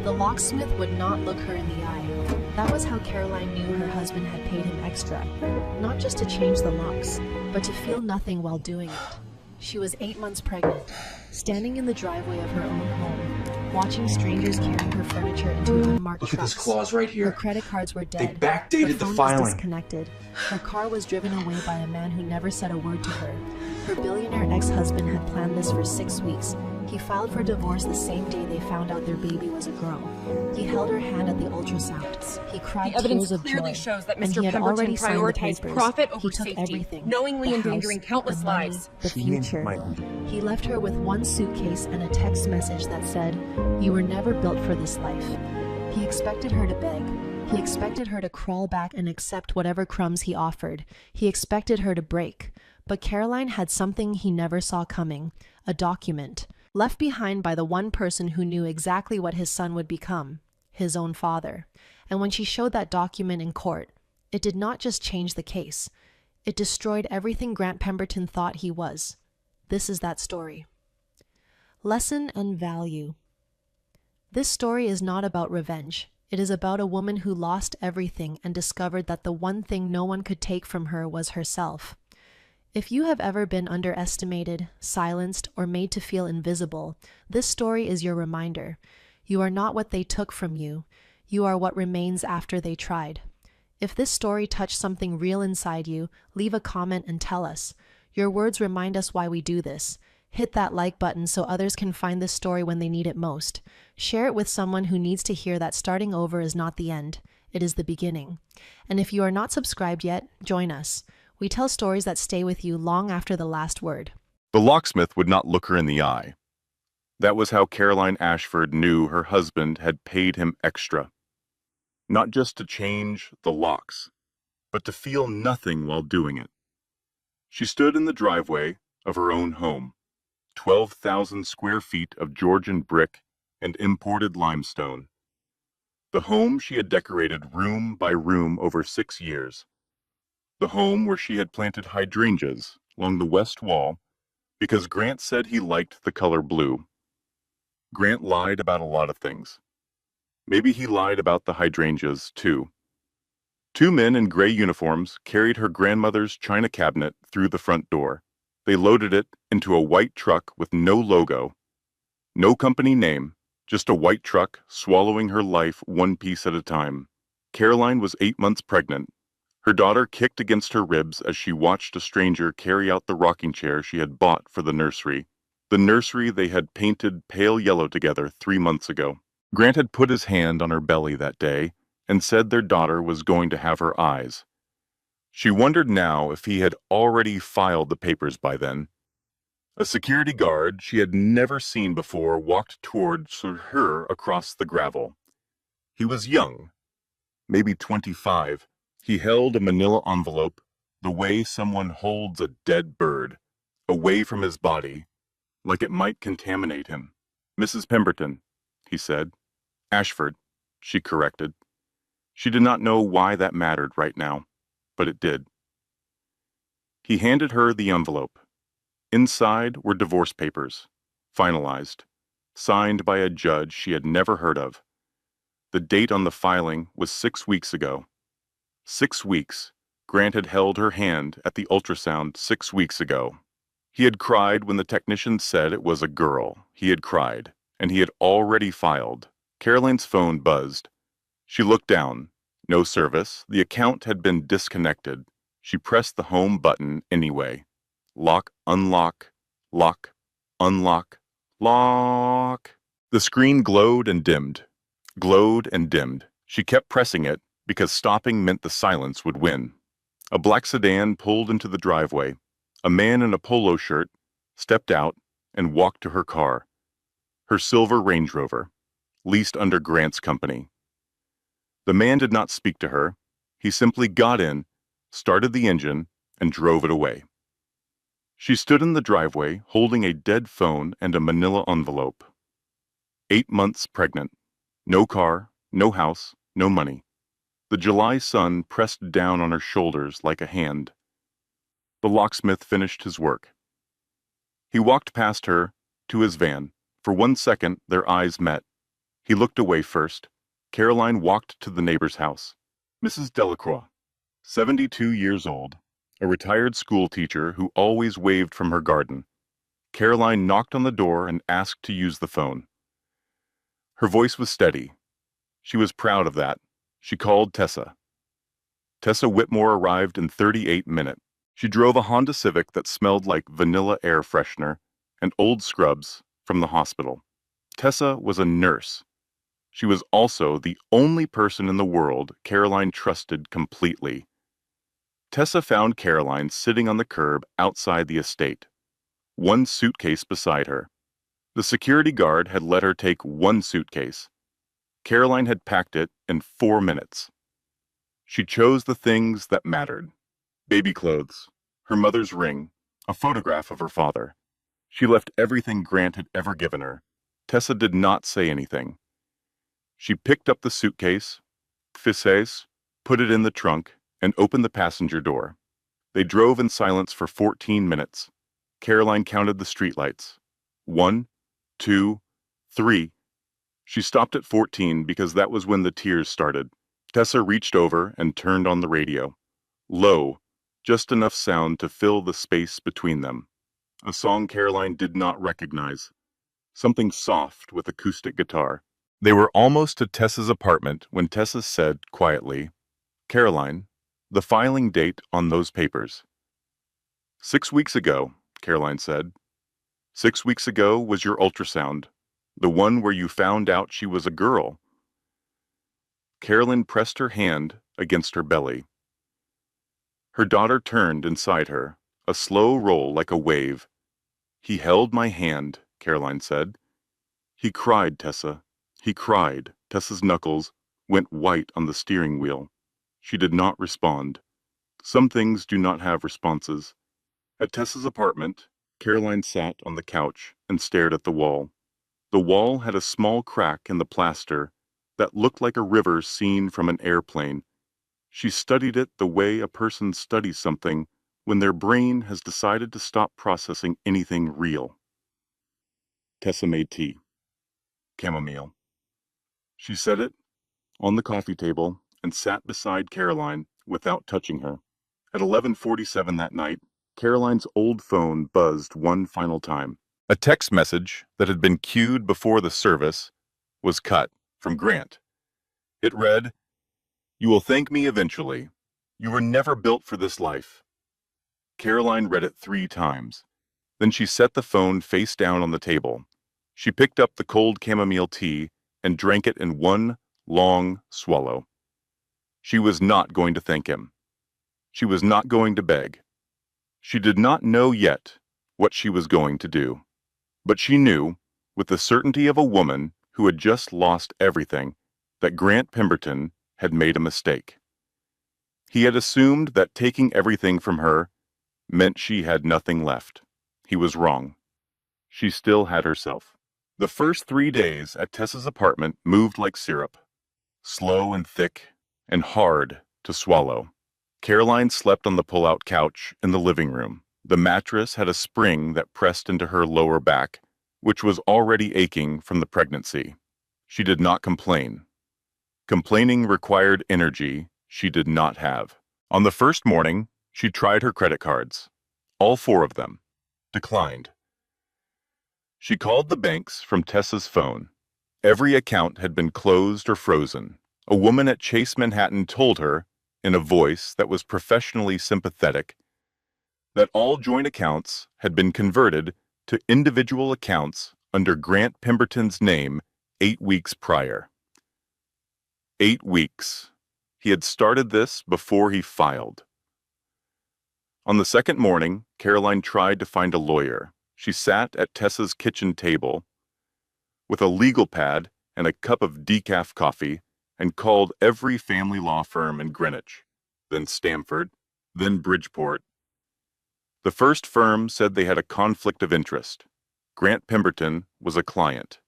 The locksmith would not look her in the eye. That was how Caroline knew her husband had paid him extra, not just to change the locks, but to feel nothing while doing it. She was 8 months pregnant, standing in the driveway of her own home, watching strangers carrying her furniture into unmarked trucks. Look at this clause right here. Her credit cards were dead. They backdated her the phone filing. was disconnected. Her car was driven away by a man who never said a word to her. Her billionaire ex-husband had planned this for 6 weeks. He filed for divorce the same day they found out their baby was a girl. He held her hand at the ultrasounds. He cried tears of joy. The evidence clearly shows that and he Mr. had Pemberton already signed the prioritized papers. profit over He took safety, everything, knowingly the endangering house, countless the money, lives. the future. He left her with one suitcase and a text message that said, "You were never built for this life." He expected her to beg. He expected her to crawl back and accept whatever crumbs he offered. He expected her to break. But Caroline had something he never saw coming, a document, left behind by the one person who knew exactly what his son would become, his own father. And when she showed that document in court, it did not just change the case. It destroyed everything Grant Pemberton thought he was. This is that story. Lesson and value. This story is not about revenge. It is about a woman who lost everything and discovered that the one thing no one could take from her was herself. If you have ever been underestimated, silenced, or made to feel invisible, this story is your reminder. You are not what they took from you. You are what remains after they tried. If this story touched something real inside you, leave a comment and tell us. Your words remind us why we do this. Hit that like button so others can find this story when they need it most. Share it with someone who needs to hear that starting over is not the end. It is the beginning. And if you are not subscribed yet, join us. We tell stories that stay with you long after the last word. The locksmith would not look her in the eye. That was how Caroline Ashford knew her husband had paid him extra. Not just to change the locks, but to feel nothing while doing it. She stood in the driveway of her own home, 12,000 square feet of Georgian brick and imported limestone. The home she had decorated room by room over 6 years. The home where she had planted hydrangeas along the west wall because Grant said he liked the color blue. Grant lied about a lot of things. Maybe he lied about the hydrangeas, too. 2 men in gray uniforms carried her grandmother's china cabinet through the front door. They loaded it into a white truck with no logo, no company name, just a white truck swallowing her life one piece at a time. Caroline was 8 months pregnant. Her daughter kicked against her ribs as she watched a stranger carry out the rocking chair she had bought for the nursery they had painted pale yellow together 3 months ago. Grant had put his hand on her belly that day and said their daughter was going to have her eyes. She wondered now if he had already filed the papers by then. A security guard she had never seen before walked towards her across the gravel. He was young, maybe 25. He held a manila envelope the way someone holds a dead bird, away from his body, like it might contaminate him. "Mrs. Pemberton," he said. "Ashford," she corrected. She did not know why that mattered right now, but it did. He handed her the envelope. Inside were divorce papers, finalized, signed by a judge she had never heard of. The date on the filing was 6 weeks ago. 6 weeks. Grant had held her hand at the ultrasound 6 weeks ago. He had cried when the technician said it was a girl. He had cried, and he had already filed. Caroline's phone buzzed. She looked down. No service. The account had been disconnected. She pressed the home button anyway. Lock, unlock, lock, unlock, lock. The screen glowed and dimmed. Glowed and dimmed. She kept pressing it because stopping meant the silence would win. A black sedan pulled into the driveway. A man in a polo shirt stepped out and walked to her car. Her silver Range Rover, leased under Grant's company. The man did not speak to her. He simply got in, started the engine, and drove it away. She stood in the driveway holding a dead phone and a manila envelope. 8 months pregnant. No car, no house, no money. The July sun pressed down on her shoulders like a hand. The locksmith finished his work. He walked past her to his van. For 1 second, their eyes met. He looked away first. Caroline walked to the neighbor's house. Mrs. Delacroix, 72 years old, a retired school teacher who always waved from her garden. Caroline knocked on the door and asked to use the phone. Her voice was steady. She was proud of that. She called Tessa. Tessa Whitmore arrived in 38 minutes. She drove a Honda Civic that smelled like vanilla air freshener and old scrubs from the hospital. Tessa was a nurse. She was also the only person in the world Caroline trusted completely. Tessa found Caroline sitting on the curb outside the estate, one suitcase beside her. The security guard had let her take one suitcase. Caroline had packed it in 4 minutes. She chose the things that mattered. Baby clothes, her mother's ring, a photograph of her father. She left everything Grant had ever given her. Tessa did not say anything. She picked up the suitcase, put it in the trunk, and opened the passenger door. They drove in silence for 14 minutes. Caroline counted the streetlights. 1, 2, 3. She stopped at 14 because that was when the tears started. Tessa reached over and turned on the radio. Low, just enough sound to fill the space between them. A song Caroline did not recognize. Something soft with acoustic guitar. They were almost to Tessa's apartment when Tessa said quietly, "Caroline, the filing date on those papers." 6 weeks ago, Caroline said. 6 weeks ago was your ultrasound, the one where you found out she was a girl. Caroline pressed her hand against her belly. Her daughter turned inside her, a slow roll like a wave. "He held my hand," Caroline said. "He cried, Tessa. He cried." Tessa's knuckles went white on the steering wheel. She did not respond. Some things do not have responses. At Tessa's apartment, Caroline sat on the couch and stared at the wall. The wall had a small crack in the plaster that looked like a river seen from an airplane. She studied it the way a person studies something when their brain has decided to stop processing anything real. Tessa made tea. Chamomile. She set it on the coffee table and sat beside Caroline without touching her. At 11:47 that night, Caroline's old phone buzzed one final time. A text message that had been queued before the service was cut from Grant. It read, "You will thank me eventually. You were never built for this life." Caroline read it 3 times. Then she set the phone face down on the table. She picked up the cold chamomile tea and drank it in one long swallow. She was not going to thank him. She was not going to beg. She did not know yet what she was going to do. But she knew, with the certainty of a woman who had just lost everything, that Grant Pemberton had made a mistake. He had assumed that taking everything from her meant she had nothing left. He was wrong. She still had herself. The first 3 days at Tessa's apartment moved like syrup, slow and thick and hard to swallow. Caroline slept on the pull-out couch in the living room. The mattress had a spring that pressed into her lower back, which was already aching from the pregnancy. She did not complain. Complaining required energy she did not have. On the first morning, she tried her credit cards. All 4 of them. Declined. She called the banks from Tessa's phone. Every account had been closed or frozen. A woman at Chase Manhattan told her, in a voice that was professionally sympathetic, that all joint accounts had been converted to individual accounts under Grant Pemberton's name 8 weeks prior. 8 weeks. He had started this before he filed. On the second morning, Caroline tried to find a lawyer. She sat at Tessa's kitchen table with a legal pad and a cup of decaf coffee and called every family law firm in Greenwich, then Stamford, then Bridgeport. The first firm said they had a conflict of interest. Grant Pemberton was a client.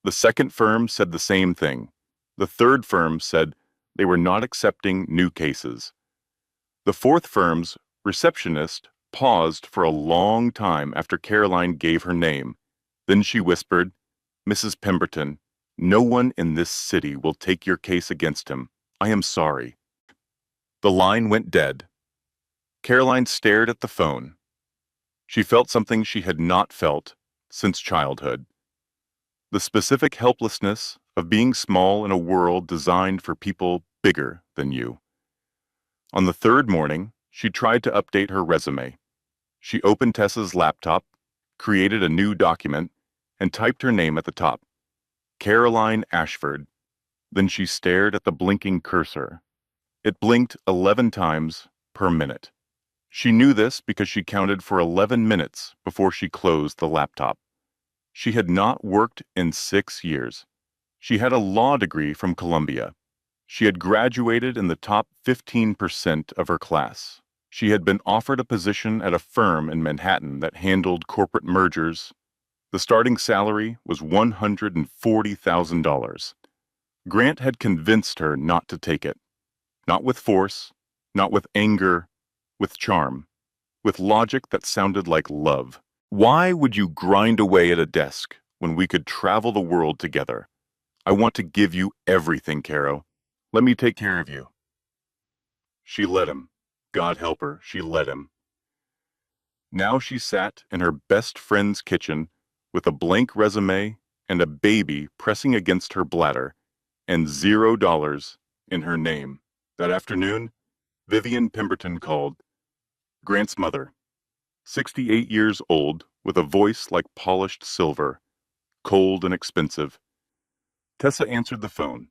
The second firm said the same thing. The third firm said they were not accepting new cases. The fourth firm's receptionist paused for a long time after Caroline gave her name. Then she whispered, "Mrs. Pemberton, No one in this city will take your case against him. I am sorry." The line went dead. Caroline stared at the phone. She felt something she had not felt since childhood. The specific helplessness of being small in a world designed for people bigger than you. On the third morning, she tried to update her resume. She opened Tessa's laptop, created a new document, and typed her name at the top, Caroline Ashford. Then she stared at the blinking cursor. It blinked 11 times per minute. She knew this because she counted for 11 minutes before she closed the laptop. She had not worked in 6 years. She had a law degree from Columbia. She had graduated in the top 15% of her class. She had been offered a position at a firm in Manhattan that handled corporate mergers. The starting salary was $140,000. Grant had convinced her not to take it. Not with force, not with anger, with charm, with logic that sounded like love. Why would you grind away at a desk when we could travel the world together? I want to give you everything, Caro. Let me take care of you. She let him. God help her, she let him. Now she sat in her best friend's kitchen with a blank resume and a baby pressing against her bladder and $0 in her name. That afternoon, Vivian Pemberton called. Grant's mother, 68 years old, with a voice like polished silver, cold and expensive. Tessa answered the phone.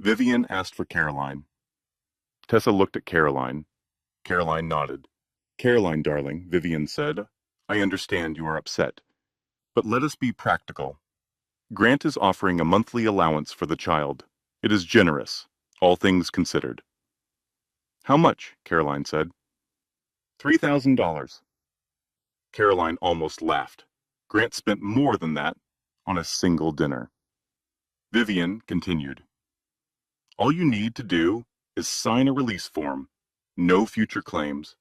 Vivian asked for Caroline. Tessa looked at Caroline. Caroline nodded. Caroline, darling, Vivian said, I understand you are upset. But let us be practical. Grant is offering a monthly allowance for the child. It is generous, all things considered. How much? Caroline said. $3,000. Caroline almost laughed. Grant spent more than that on a single dinner. Vivian continued. All you need to do is sign a release form. No future claims.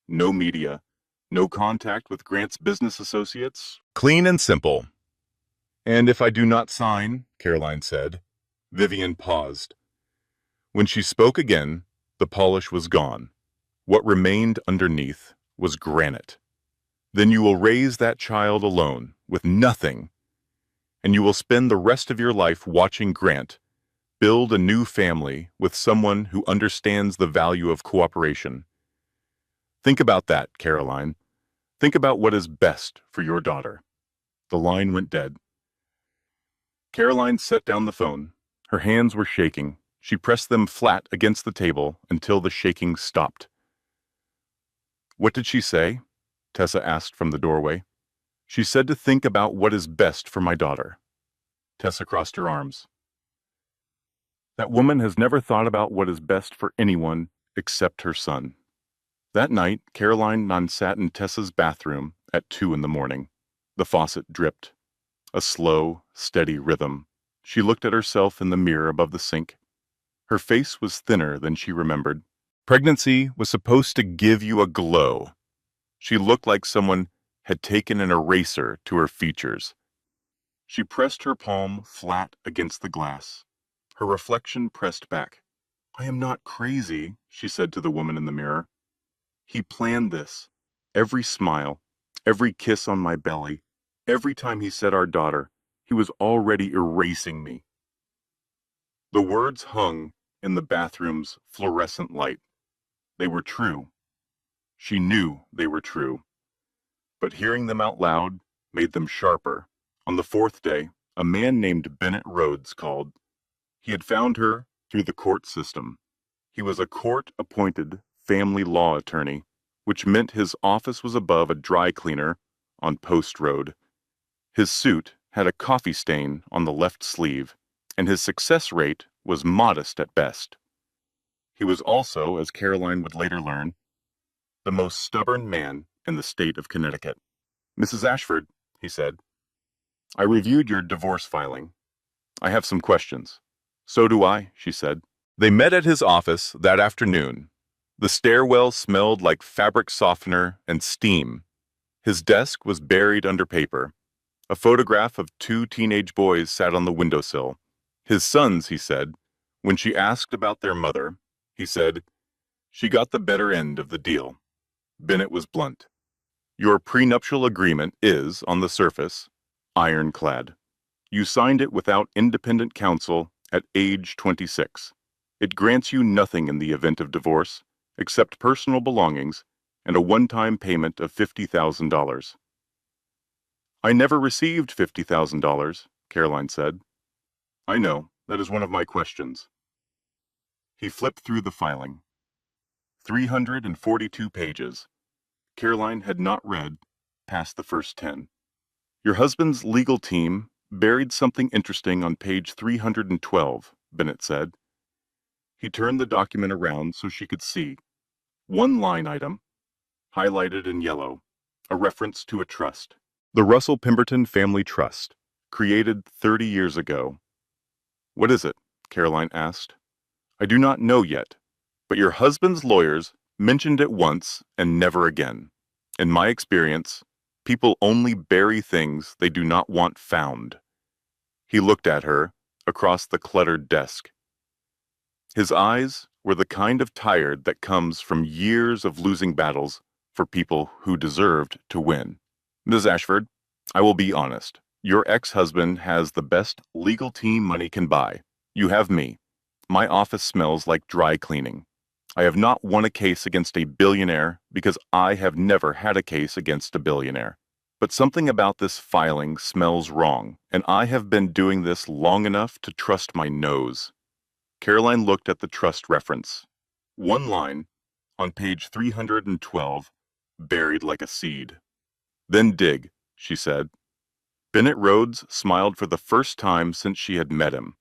No media. No contact with Grant's business associates. Clean and simple. And if I do not sign, Caroline said. Vivian paused. When she spoke again, the polish was gone. What remained underneath was granite. Then you will raise that child alone, with nothing, and you will spend the rest of your life watching Grant build a new family with someone who understands the value of cooperation. Think about that, Caroline. Think about what is best for your daughter. The line went dead. Caroline set down the phone. Her hands were shaking. She pressed them flat against the table until the shaking stopped. What did she say? Tessa asked from the doorway. She said to think about what is best for my daughter. Tessa crossed her arms. That woman has never thought about what is best for anyone except her son. That night, Caroline sat in Tessa's bathroom at 2 a.m. The faucet dripped. A slow, steady rhythm. She looked at herself in the mirror above the sink. Her face was thinner than she remembered. Pregnancy was supposed to give you a glow. She looked like someone had taken an eraser to her features. She pressed her palm flat against the glass. Her reflection pressed back. I am not crazy, she said to the woman in the mirror. He planned this. Every smile, every kiss on my belly, every time he said our daughter, he was already erasing me. The words hung in the bathroom's fluorescent light. They were true. She knew they were true. But hearing them out loud made them sharper. On the 4th day, a man named Bennett Rhodes called. He had found her through the court system. He was a court-appointed family law attorney, which meant his office was above a dry cleaner on Post Road. His suit had a coffee stain on the left sleeve, and his success rate was modest at best. He was also, as Caroline would later learn, the most stubborn man in the state of Connecticut. Mrs. Ashford, he said, I reviewed your divorce filing. I have some questions. So do I, she said. They met at his office that afternoon. The stairwell smelled like fabric softener and steam. His desk was buried under paper. A photograph of 2 teenage boys sat on the windowsill. His sons, he said. When she asked about their mother, he said, "She got the better end of the deal." Bennett was blunt. "Your prenuptial agreement is, on the surface, ironclad. You signed it without independent counsel at age 26. It grants you nothing in the event of divorce, except personal belongings and a one-time payment of $50,000. "I never received $50,000, Caroline said. "I know, that is one of my questions." He flipped through the filing. 342 pages. Caroline had not read past the first 10. "Your husband's legal team buried something interesting on page 312, Bennett said. He turned the document around so she could see. One line item, highlighted in yellow, a reference to a trust. The Russell Pemberton Family Trust, created 30 years ago. "What is it?" Caroline asked. "I do not know yet, but your husband's lawyers mentioned it once and never again. In my experience, people only bury things they do not want found." He looked at her across the cluttered desk. His eyes were the kind of tired that comes from years of losing battles for people who deserved to win. "Ms. Ashford, I will be honest. Your ex-husband has the best legal team money can buy. You have me. My office smells like dry cleaning. I have not won a case against a billionaire because I have never had a case against a billionaire. But something about this filing smells wrong, and I have been doing this long enough to trust my nose." Caroline looked at the trust reference. One line, on page 312, buried like a seed. "Then dig," she said. Bennett Rhodes smiled for the first time since she had met him.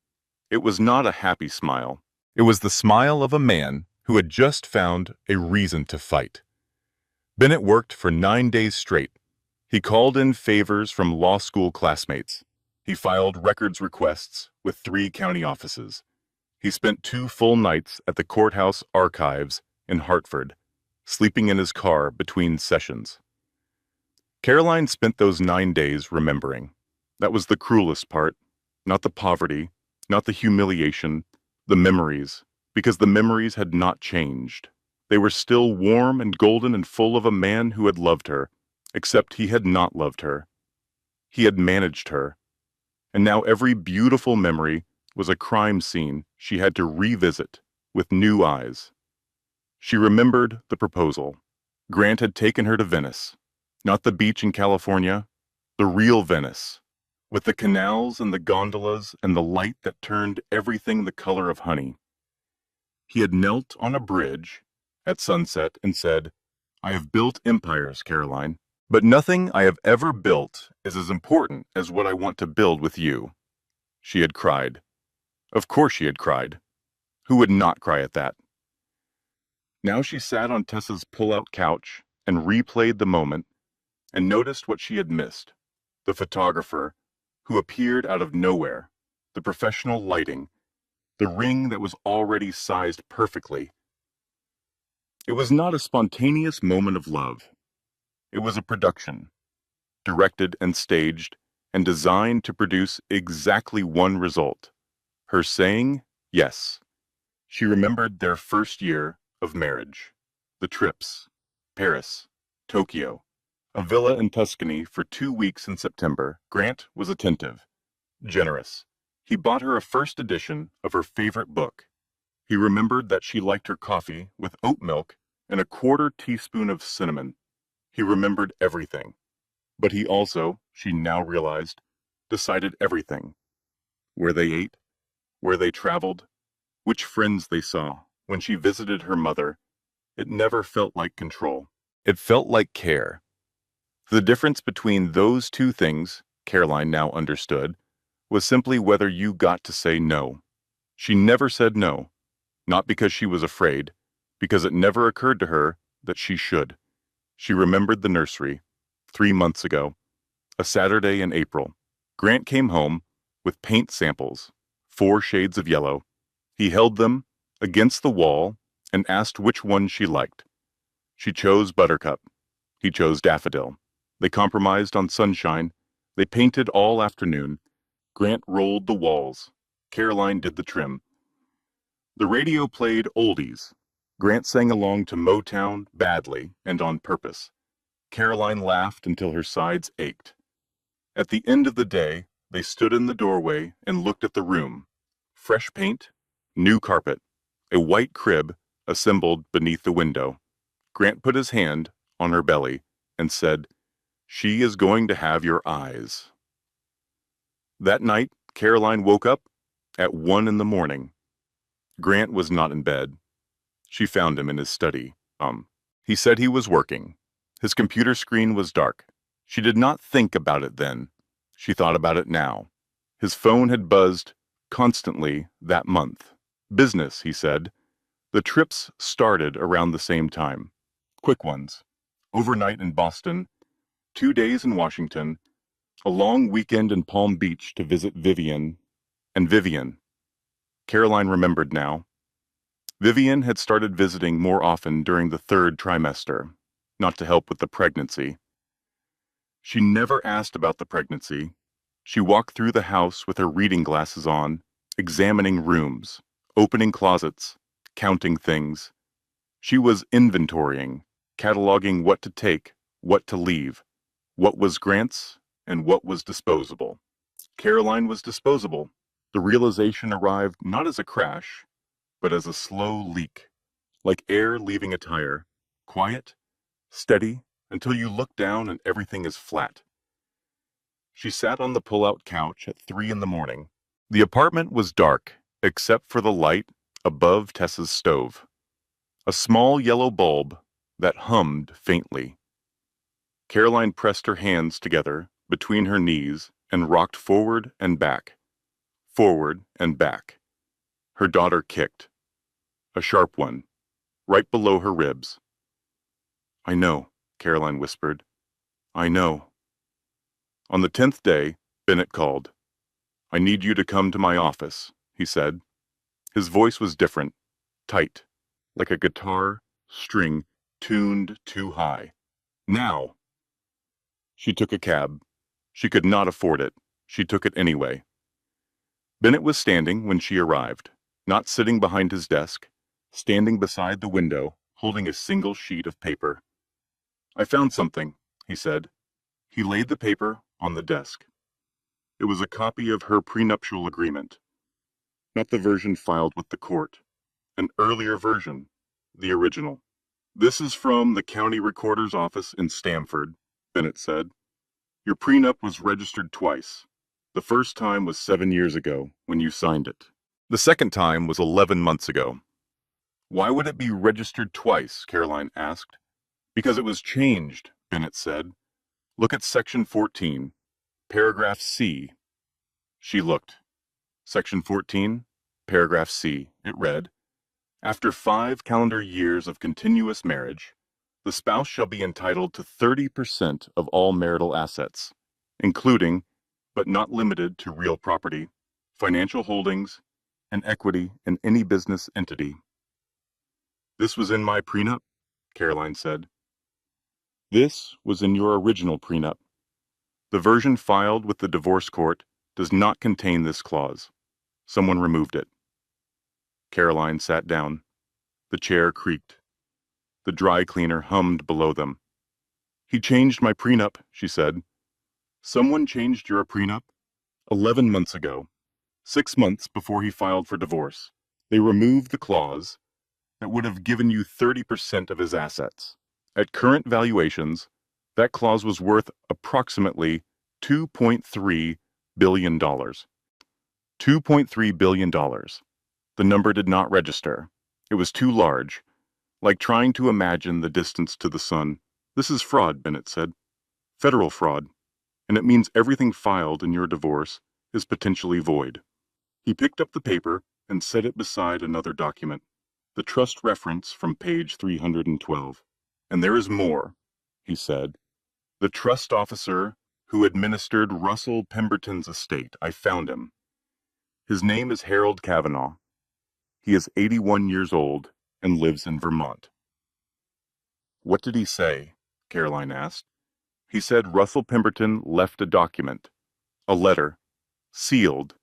It was not a happy smile. It was the smile of a man who had just found a reason to fight. Bennett worked for 9 days straight. He called in favors from law school classmates. He filed records requests with 3 county offices. He spent 2 full nights at the courthouse archives in Hartford, sleeping in his car between sessions. Caroline spent those 9 days remembering. That was the cruelest part, not the poverty, not the humiliation, the memories, because the memories had not changed. They were still warm and golden and full of a man who had loved her, except he had not loved her. He had managed her. And now every beautiful memory was a crime scene she had to revisit with new eyes. She remembered the proposal. Grant had taken her to Venice, not the beach in California, the real Venice, with the canals and the gondolas and the light that turned everything the color of honey. He had knelt on a bridge at sunset and said, "I have built empires, Caroline, but nothing I have ever built is as important as what I want to build with you." She had cried. Of course she had cried. Who would not cry at that? Now she sat on Tessa's pull-out couch and replayed the moment and noticed what she had missed. The photographer, who appeared out of nowhere, the professional lighting, the ring that was already sized perfectly. It was not a spontaneous moment of love. It was a production, directed and staged and designed to produce exactly one result: her saying yes. She remembered their first year of marriage, the trips, Paris, Tokyo, a villa in Tuscany for 2 weeks in September. Grant was attentive, generous. He bought her a first edition of her favorite book. He remembered that she liked her coffee with oat milk and a 1/4 teaspoon of cinnamon. He remembered everything. But he also, she now realized, decided everything. Where they ate, where they traveled, which friends they saw. When she visited her mother, it never felt like control. It felt like care. The difference between those 2 things, Caroline now understood, was simply whether you got to say no. She never said no, not because she was afraid, because it never occurred to her that she should. She remembered the nursery, 3 months ago, a Saturday in April. Grant came home with paint samples, 4 shades of yellow. He held them against the wall and asked which one she liked. She chose buttercup. He chose daffodil. They compromised on sunshine. They painted all afternoon. Grant rolled the walls. Caroline did the trim. The radio played oldies. Grant sang along to Motown badly and on purpose. Caroline laughed until her sides ached. At the end of the day, they stood in the doorway and looked at the room. Fresh paint, new carpet, a white crib assembled beneath the window. Grant put his hand on her belly and said, "She is going to have your eyes." That night, Caroline woke up at 1 in the morning. Grant was not in bed. She found him in his study. He said he was working. His computer screen was dark. She did not think about it then. She thought about it now. His phone had buzzed constantly that month. Business, he said. The trips started around the same time. Quick ones. Overnight in Boston, 2 days in Washington, a long weekend in Palm Beach to visit Vivian. And Vivian. Caroline remembered now. Vivian had started visiting more often during the 3rd trimester, not to help with the pregnancy. She never asked about the pregnancy. She walked through the house with her reading glasses on, examining rooms, opening closets, counting things. She was inventorying, cataloging what to take, what to leave, what was Grant's, and what was disposable. Caroline was disposable. The realization arrived not as a crash, but as a slow leak, like air leaving a tire, quiet, steady, until you look down and everything is flat. She sat on the pull-out couch at 3 in the morning. The apartment was dark, except for the light above Tessa's stove. A small yellow bulb that hummed faintly. Caroline pressed her hands together between her knees and rocked forward and back. Forward and back. Her daughter kicked. A sharp one, right below her ribs. "I know," Caroline whispered. "I know." On the 10th day, Bennett called. "I need you to come to my office," he said. His voice was different, tight, like a guitar string tuned too high. "Now!" She took a cab. She could not afford it. She took it anyway. Bennett was standing when she arrived, not sitting behind his desk, standing beside the window, holding a single sheet of paper. "I found something," he said. He laid the paper on the desk. It was a copy of her prenuptial agreement. Not the version filed with the court. An earlier version. The original. "This is from the county recorder's office in Stamford," Bennett said. "Your prenup was registered twice. The first time was 7 years ago, when you signed it. The second time was 11 months ago." "Why would it be registered twice?" Caroline asked. "Because it was changed," Bennett said. "Look at section 14, paragraph C." She looked. Section 14, paragraph C. It read, "After 5 calendar years of continuous marriage, the spouse shall be entitled to 30% of all marital assets, including, but not limited to, real property, financial holdings, and equity in any business entity." "This was in my prenup," Caroline said. "This was in your original prenup. The version filed with the divorce court does not contain this clause. Someone removed it." Caroline sat down. The chair creaked. The dry cleaner hummed below them. "He changed my prenup," she said. "Someone changed your prenup? 11 months ago. 6 months before he filed for divorce. They removed the clause that would have given you 30% of his assets. At current valuations, that clause was worth approximately $2.3 billion. $2.3 billion. The number did not register. It was too large, like trying to imagine the distance to the sun. "This is fraud," Bennett said. "Federal fraud, and it means everything filed in your divorce is potentially void." He picked up the paper and set it beside another document, the trust reference from page 312. "And there is more," he said. "The trust officer who administered Russell Pemberton's estate, I found him. His name is Harold Kavanaugh. He is 81 years old and lives in Vermont." "What did he say?" Caroline asked. "He said Russell Pemberton left a document, a letter, sealed,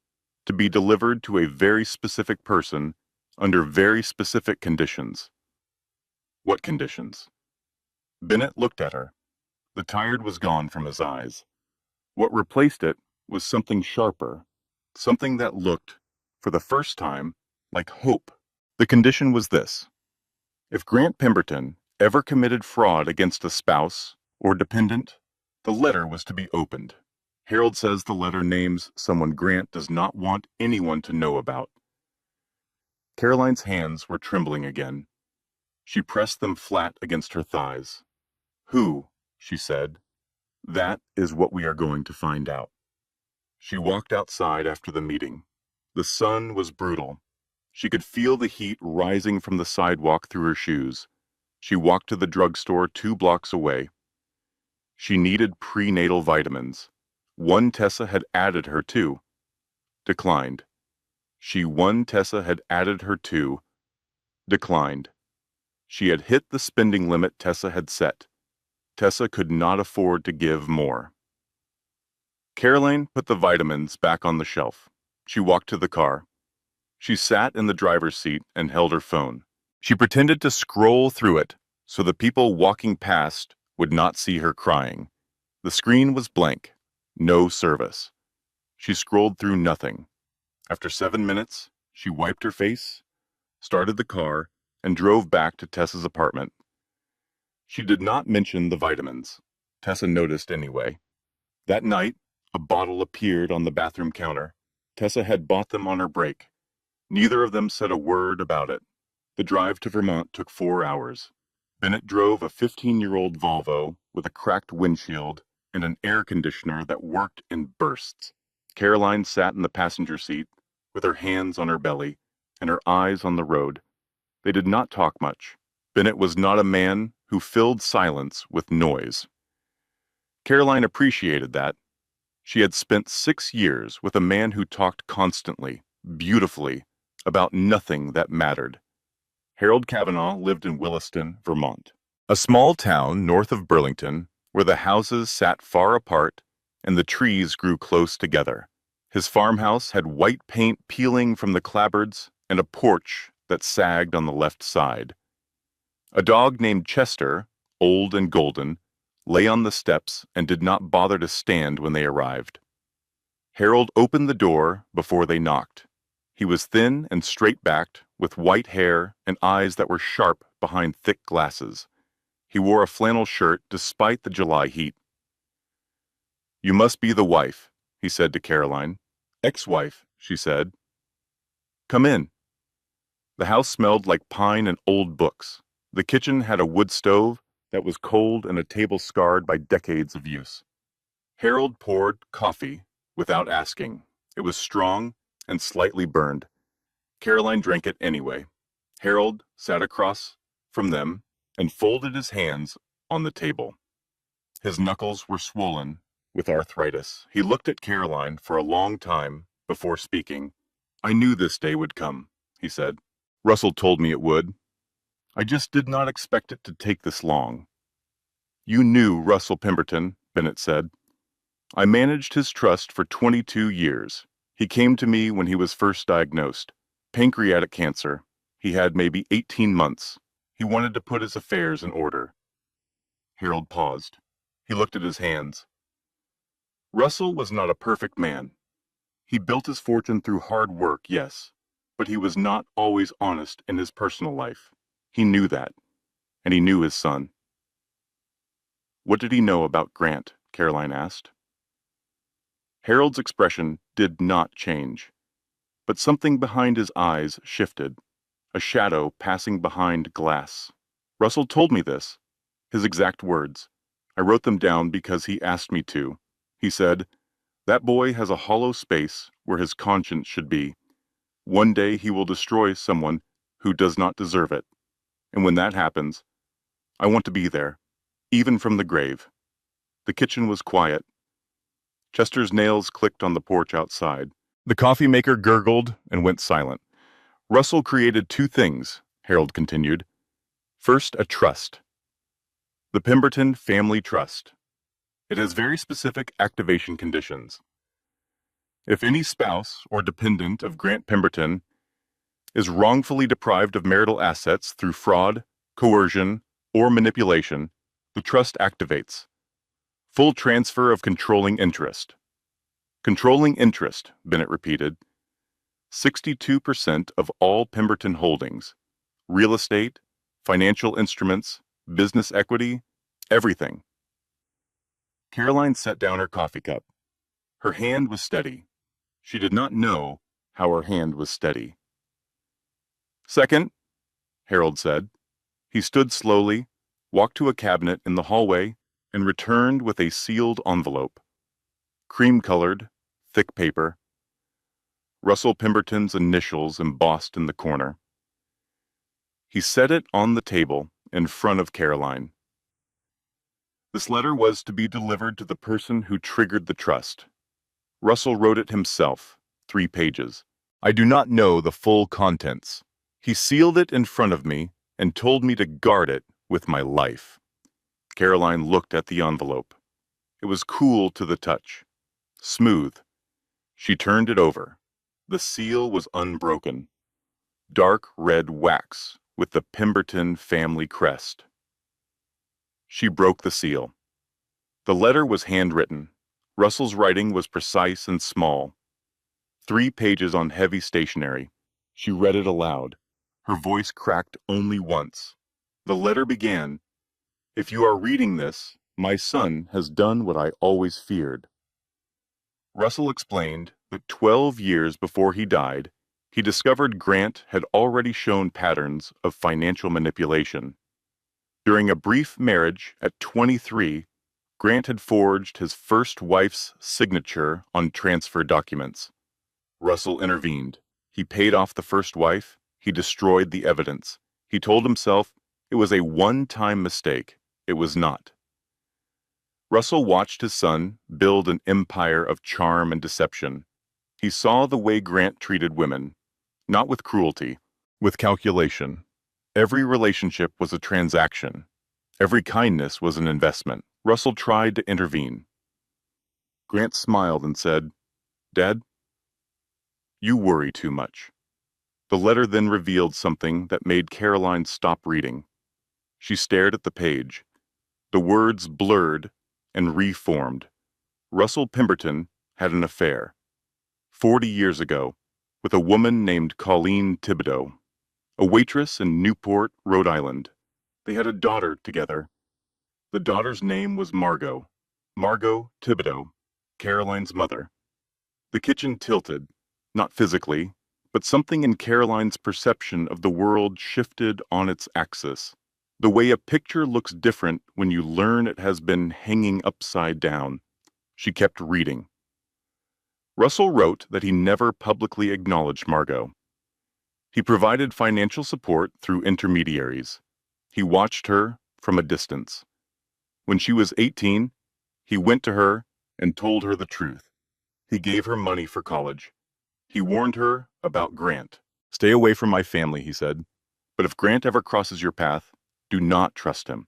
to be delivered to a very specific person under very specific conditions. What conditions? Bennett looked at her. The tired was gone from his eyes. What replaced it was something sharper, something that looked, for the first time, like hope. The condition was this: if Grant Pemberton ever committed fraud against a spouse or dependent, the letter was to be opened. Harold says the letter names someone Grant does not want anyone to know about. Caroline's hands were trembling again. She pressed them flat against her thighs. Who? She said. That is what we are going to find out. She walked outside after the meeting. The sun was brutal. She could feel the heat rising from the sidewalk through her shoes. She walked to the drugstore 2 blocks away. She needed prenatal vitamins. One Tessa had added her to. Declined. One Tessa had added her to. Declined. She had hit the spending limit Tessa had set. Tessa could not afford to give more. Caroline put the vitamins back on the shelf. She walked to the car. She sat in the driver's seat and held her phone. She pretended to scroll through it so the people walking past would not see her crying. The screen was blank. No service. She scrolled through nothing. After 7 minutes, she wiped her face, started the car, and drove back to Tessa's apartment. She did not mention the vitamins. Tessa noticed anyway. That night, a bottle appeared on the bathroom counter. Tessa had bought them on her break. Neither of them said a word about it. The drive to Vermont took 4 hours. Bennett drove a 15-year-old Volvo with a cracked windshield and an air conditioner that worked in bursts. Caroline sat in the passenger seat with her hands on her belly and her eyes on the road. They did not talk much. Bennett was not a man who filled silence with noise. Caroline appreciated that. She had spent 6 years with a man who talked constantly, beautifully, about nothing that mattered. Harold Cavanaugh lived in Williston, Vermont, a small town north of Burlington where the houses sat far apart and the trees grew close together. His farmhouse had white paint peeling from the clapboards and a porch that sagged on the left side. A dog named Chester, old and golden, lay on the steps and did not bother to stand when they arrived. Harold opened the door before they knocked. He was thin and straight-backed, with white hair and eyes that were sharp behind thick glasses. He wore a flannel shirt despite the July heat. "You must be the wife," he said to Caroline. "Ex-wife," she said. "Come in." The house smelled like pine and old books. The kitchen had a wood stove that was cold and a table scarred by decades of use. Harold poured coffee without asking. It was strong and slightly burned. Caroline drank it anyway. Harold sat across from them and folded his hands on the table. His knuckles were swollen with arthritis. He looked at Caroline for a long time before speaking. "I knew this day would come," he said. "Russell told me it would. I just did not expect it to take this long." "You knew Russell Pemberton," Bennett said. "I managed his trust for 22 years. He came to me when he was first diagnosed. Pancreatic cancer. He had maybe 18 months. He wanted to put his affairs in order." Harold paused. He looked at his hands. Russell was not a perfect man. He built his fortune through hard work, yes, but he was not always honest in his personal life. He knew that, and he knew his son. "What did he know about Grant?" Caroline asked. Harold's expression did not change, but something behind his eyes shifted, a shadow passing behind glass. "Russell told me this, his exact words. I wrote them down because he asked me to. He said, 'That boy has a hollow space where his conscience should be. One day he will destroy someone who does not deserve it. And when that happens, I want to be there, even from the grave.'" The kitchen was quiet. Chester's nails clicked on the porch outside. The coffee maker gurgled and went silent. "Russell created 2 things," Harold continued. "First, a trust. The Pemberton Family Trust. It has very specific activation conditions. If any spouse or dependent of Grant Pemberton is wrongfully deprived of marital assets through fraud, coercion, or manipulation, the trust activates. Full transfer of controlling interest. Controlling interest, Bennett repeated. 62% of all Pemberton holdings. Real estate, financial instruments, business equity, everything. Caroline set down her coffee cup. Her hand was steady. She did not know how her hand was steady. Second, Harold said. He stood slowly, walked to a cabinet in the hallway, and returned with a sealed envelope. Cream-colored, thick paper. Russell Pemberton's initials embossed in the corner. He set it on the table in front of Caroline. This letter was to be delivered to the person who triggered the trust. Russell wrote it himself, 3 pages. I do not know the full contents. He sealed it in front of me and told me to guard it with my life. Caroline looked at the envelope. It was cool to the touch, smooth. She turned it over. The seal was unbroken. Dark red wax with the Pemberton family crest. She broke the seal. The letter was handwritten. Russell's writing was precise and small. 3 pages on heavy stationery. She read it aloud. Her voice cracked only once. The letter began, "If you are reading this, my son has done what I always feared." Russell explained that 12 years before he died, he discovered Grant had already shown patterns of financial manipulation. During a brief marriage at 23, Grant had forged his first wife's signature on transfer documents. Russell intervened. He paid off the first wife. He destroyed the evidence. He told himself it was a one-time mistake. It was not. Russell watched his son build an empire of charm and deception. He saw the way Grant treated women, not with cruelty, with calculation. Every relationship was a transaction. Every kindness was an investment. Russell tried to intervene. Grant smiled and said, "Dad, you worry too much." The letter then revealed something that made Caroline stop reading. She stared at the page. The words blurred and reformed. Russell Pemberton had an affair, 40 years ago, with a woman named Colleen Thibodeau, a waitress in Newport, Rhode Island. They had a daughter together. The daughter's name was Margot. Margot Thibodeau, Caroline's mother. The kitchen tilted, not physically, but something in Caroline's perception of the world shifted on its axis. The way a picture looks different when you learn it has been hanging upside down. She kept reading. Russell wrote that he never publicly acknowledged Margot. He provided financial support through intermediaries. He watched her from a distance. When she was 18, he went to her and told her the truth. He gave her money for college. He warned her about Grant. "Stay away from my family," he said. "But if Grant ever crosses your path, do not trust him."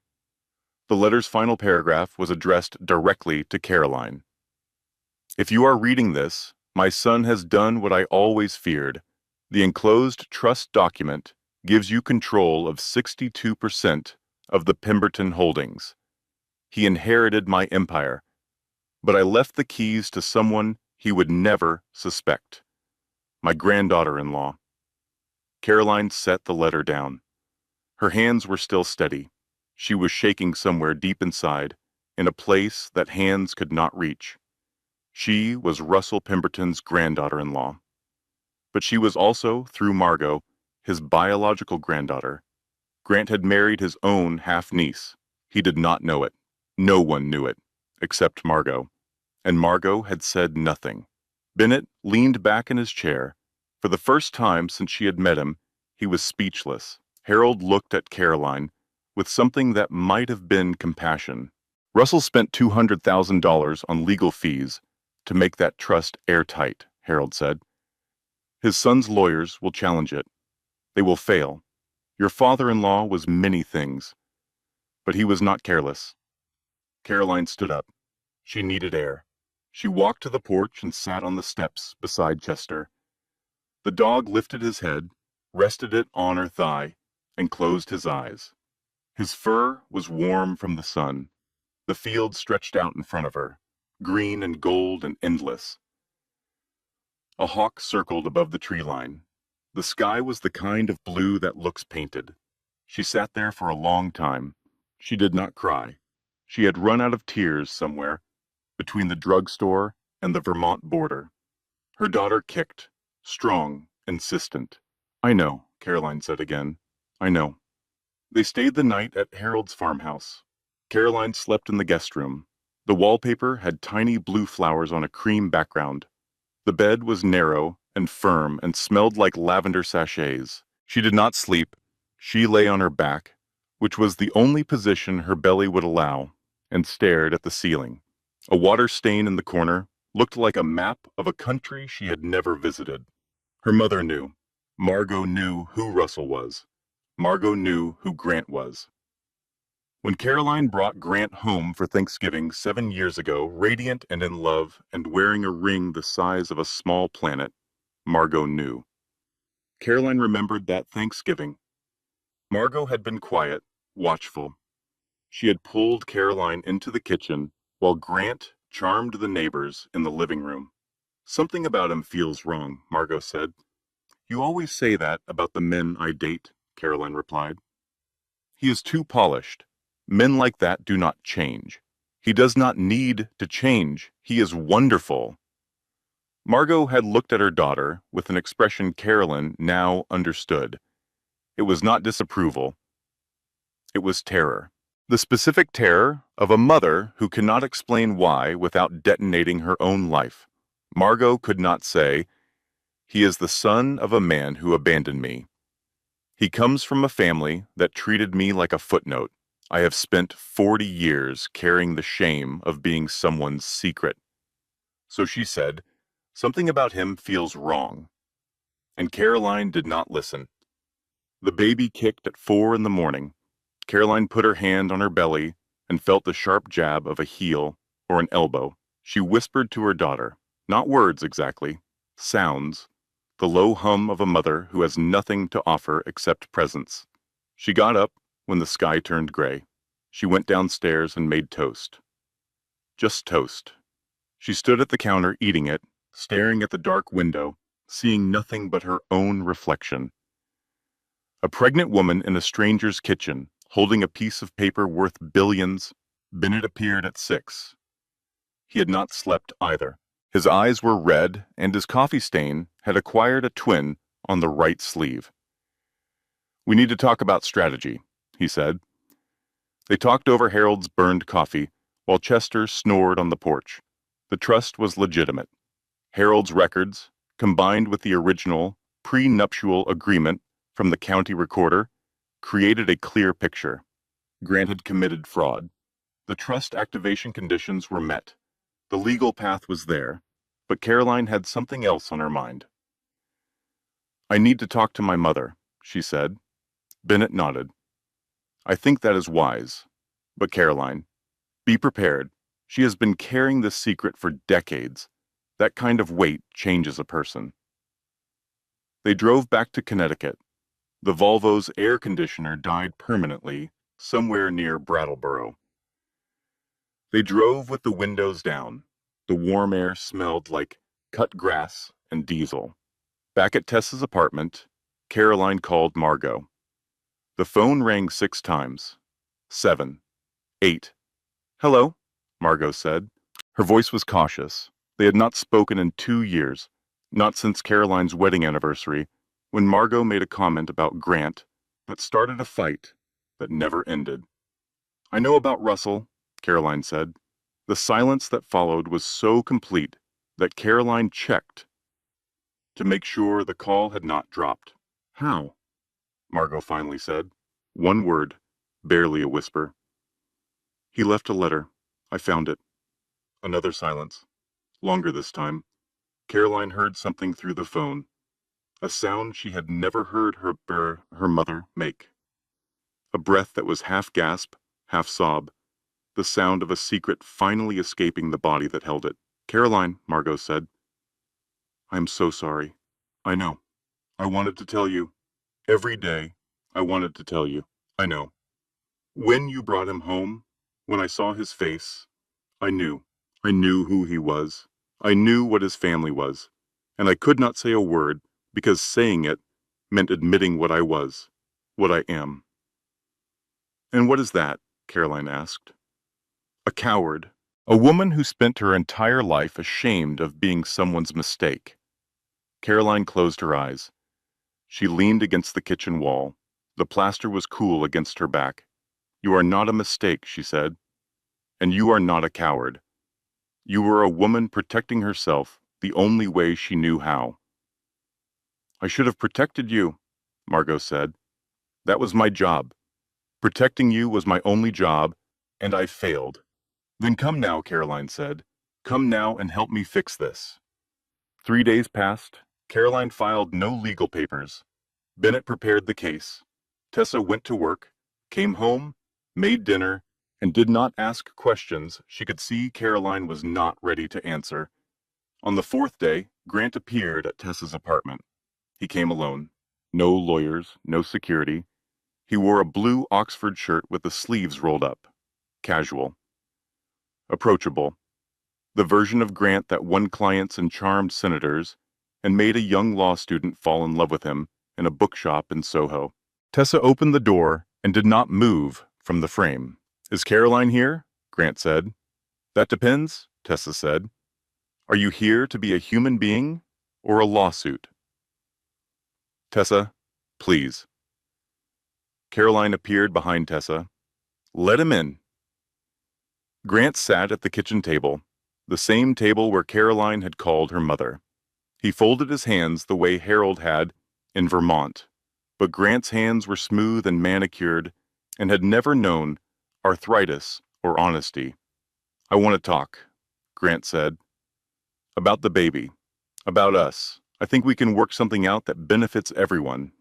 The letter's final paragraph was addressed directly to Caroline. "If you are reading this, my son has done what I always feared. The enclosed trust document gives you control of 62% of the Pemberton holdings. He inherited my empire, but I left the keys to someone he would never suspect. My granddaughter-in-law." Caroline set the letter down. Her hands were still steady. She was shaking somewhere deep inside, in a place that hands could not reach. She was Russell Pemberton's granddaughter-in-law. But she was also, through Margot, his biological granddaughter. Grant had married his own half-niece. He did not know it. No one knew it, except Margot. And Margot had said nothing. Bennett leaned back in his chair. For the first time since she had met him, he was speechless. Harold looked at Caroline with something that might have been compassion. "Russell spent $200,000 on legal fees to make that trust airtight," Harold said. "His son's lawyers will challenge it. They will fail. Your father-in-law was many things, but he was not careless." Caroline stood up. She needed air. She walked to the porch and sat on the steps beside Chester. The dog lifted his head, rested it on her thigh, and closed his eyes. His fur was warm from the sun. The field stretched out in front of her, green and gold and endless. A hawk circled above the tree line. The sky was the kind of blue that looks painted. She sat there for a long time. She did not cry. She had run out of tears somewhere, between the drugstore and the Vermont border. Her daughter kicked, strong, insistent. "I know," Caroline said again. "I know." They stayed the night at Harold's farmhouse. Caroline slept in the guest room. The wallpaper had tiny blue flowers on a cream background. The bed was narrow and firm and smelled like lavender sachets. She did not sleep. She lay on her back, which was the only position her belly would allow, and stared at the ceiling. A water stain in the corner looked like a map of a country she had never visited. Her mother knew. Margot knew who Russell was. Margot knew who Grant was. When Caroline brought Grant home for Thanksgiving 7 years ago, radiant and in love and wearing a ring the size of a small planet, Margot knew. Caroline remembered that Thanksgiving. Margot had been quiet, watchful. She had pulled Caroline into the kitchen while Grant charmed the neighbors in the living room. "Something about him feels wrong," Margot said. "You always say that about the men I date," Caroline replied. "He is too polished. Men like that do not change. He does not need to change. He is wonderful." Margot had looked at her daughter with an expression Caroline now understood. It was not disapproval. It was terror. The specific terror of a mother who cannot explain why without detonating her own life. Margot could not say, "He is the son of a man who abandoned me. He comes from a family that treated me like a footnote. I have spent 40 years carrying the shame of being someone's secret." So she said, "Something about him feels wrong." And Caroline did not listen. The baby kicked at 4 in the morning. Caroline put her hand on her belly and felt the sharp jab of a heel or an elbow. She whispered to her daughter, not words exactly, sounds, the low hum of a mother who has nothing to offer except presence. She got up when the sky turned gray. She went downstairs and made toast. Just toast. She stood at the counter eating it, staring at the dark window, seeing nothing but her own reflection. A pregnant woman in a stranger's kitchen, holding a piece of paper worth billions. Bennett appeared at 6. He had not slept either. His eyes were red, and his coffee stain had acquired a twin on the right sleeve. "We need to talk about strategy," he said. They talked over Harold's burned coffee, while Chester snored on the porch. The trust was legitimate. Harold's records, combined with the original prenuptial agreement from the county recorder, created a clear picture. Grant had committed fraud. The trust activation conditions were met. The legal path was there, but Caroline had something else on her mind. "I need to talk to my mother," she said. Bennett nodded. "I think that is wise. But Caroline, be prepared. She has been carrying this secret for decades. That kind of weight changes a person." They drove back to Connecticut. The Volvo's air conditioner died permanently somewhere near Brattleboro. They drove with the windows down. The warm air smelled like cut grass and diesel. Back at Tessa's apartment, Caroline called Margot. The phone rang 6 times. 7. 8. "Hello," Margot said. Her voice was cautious. They had not spoken in 2 years, not since Caroline's wedding anniversary, when Margot made a comment about Grant that started a fight that never ended. "I know about Russell," Caroline said. The silence that followed was so complete that Caroline checked to make sure the call had not dropped. "How?" Margot finally said. One word, barely a whisper. "He left a letter. I found it." Another silence. Longer this time. Caroline heard something through the phone. A sound she had never heard her mother make. A breath that was half gasp, half sob. The sound of a secret finally escaping the body that held it. Caroline, Margot said. I am so sorry. I know. I wanted to tell you. Every day, I wanted to tell you. I know. When you brought him home, when I saw his face, I knew. I knew who he was. I knew what his family was. And I could not say a word because saying it meant admitting what I was, what I am. And what is that? Caroline asked. A coward. A woman who spent her entire life ashamed of being someone's mistake. Caroline closed her eyes. She leaned against the kitchen wall. The plaster was cool against her back. You are not a mistake, she said. And you are not a coward. You were a woman protecting herself the only way she knew how. I should have protected you, Margot said. That was my job. Protecting you was my only job, and I failed. Then come now, Caroline said. Come now and help me fix this. 3 days passed. Caroline filed no legal papers. Bennett prepared the case. Tessa went to work, came home, made dinner, and did not ask questions she could see Caroline was not ready to answer. On the 4th day, Grant appeared at Tessa's apartment. He came alone. No lawyers, no security. He wore a blue Oxford shirt with the sleeves rolled up. Casual. Approachable. The version of Grant that won clients and charmed senators, and made a young law student fall in love with him in a bookshop in Soho. Tessa opened the door and did not move from the frame. Is Caroline here? Grant said. That depends, Tessa said. Are you here to be a human being or a lawsuit? Tessa, please. Caroline appeared behind Tessa. Let him in. Grant sat at the kitchen table, the same table where Caroline had called her mother. He folded his hands the way Harold had in Vermont, but Grant's hands were smooth and manicured and had never known arthritis or honesty. I want to talk, Grant said. About the baby. About us. I think we can work something out that benefits everyone.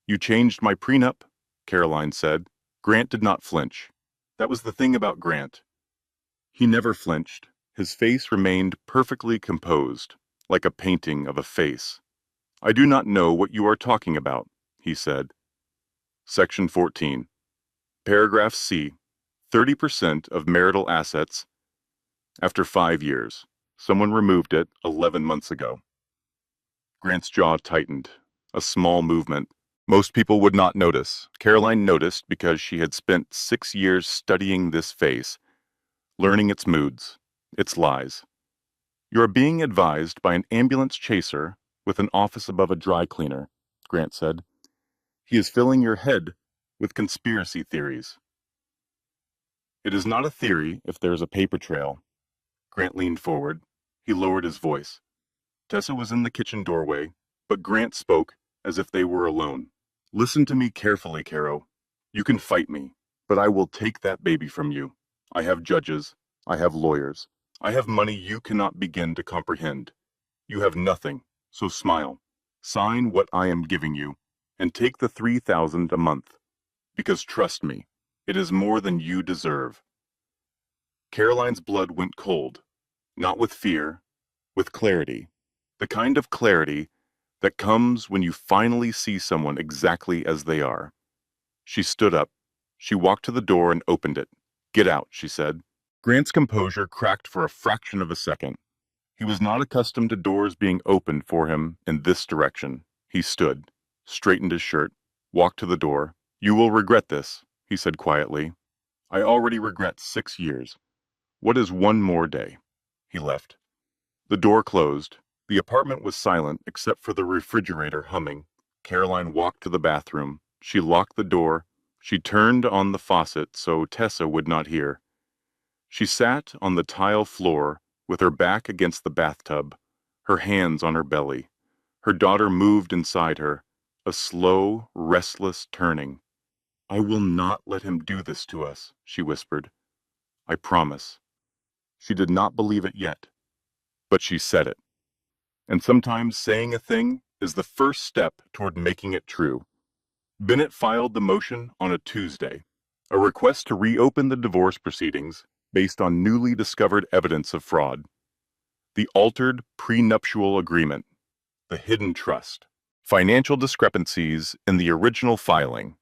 You changed my prenup, Caroline said. Grant did not flinch. That was the thing about Grant. He never flinched. His face remained perfectly composed, like a painting of a face. I do not know what you are talking about, he said. Section 14. Paragraph C. 30% of marital assets after 5 years. Someone removed it 11 months ago. Grant's jaw tightened. A small movement. Most people would not notice. Caroline noticed because she had spent 6 years studying this face, learning its moods, its lies. You are being advised by an ambulance chaser with an office above a dry cleaner, Grant said. He is filling your head with conspiracy theories. It is not a theory if there is a paper trail. Grant leaned forward. He lowered his voice. Tessa was in the kitchen doorway, but Grant spoke as if they were alone. Listen to me carefully, Caro. You can fight me, but I will take that baby from you. I have judges. I have lawyers. I have money you cannot begin to comprehend. You have nothing, so smile. Sign what I am giving you, and take the $3,000 a month. Because trust me, it is more than you deserve. Caroline's blood went cold, not with fear, with clarity. The kind of clarity that comes when you finally see someone exactly as they are. She stood up. She walked to the door and opened it. Get out, she said. Grant's composure cracked for a fraction of a second. He was not accustomed to doors being opened for him in this direction. He stood, straightened his shirt, walked to the door. You will regret this, he said quietly. I already regret 6 years. What is one more day? He left. The door closed. The apartment was silent except for the refrigerator humming. Caroline walked to the bathroom. She locked the door. She turned on the faucet so Tessa would not hear. She sat on the tile floor with her back against the bathtub, her hands on her belly. Her daughter moved inside her, a slow, restless turning. I will not let him do this to us, she whispered. I promise. She did not believe it yet, but she said it. And sometimes saying a thing is the first step toward making it true. Bennett filed the motion on a Tuesday, a request to reopen the divorce proceedings based on newly discovered evidence of fraud. the altered prenuptial agreement, the hidden trust, financial discrepancies in the original filing.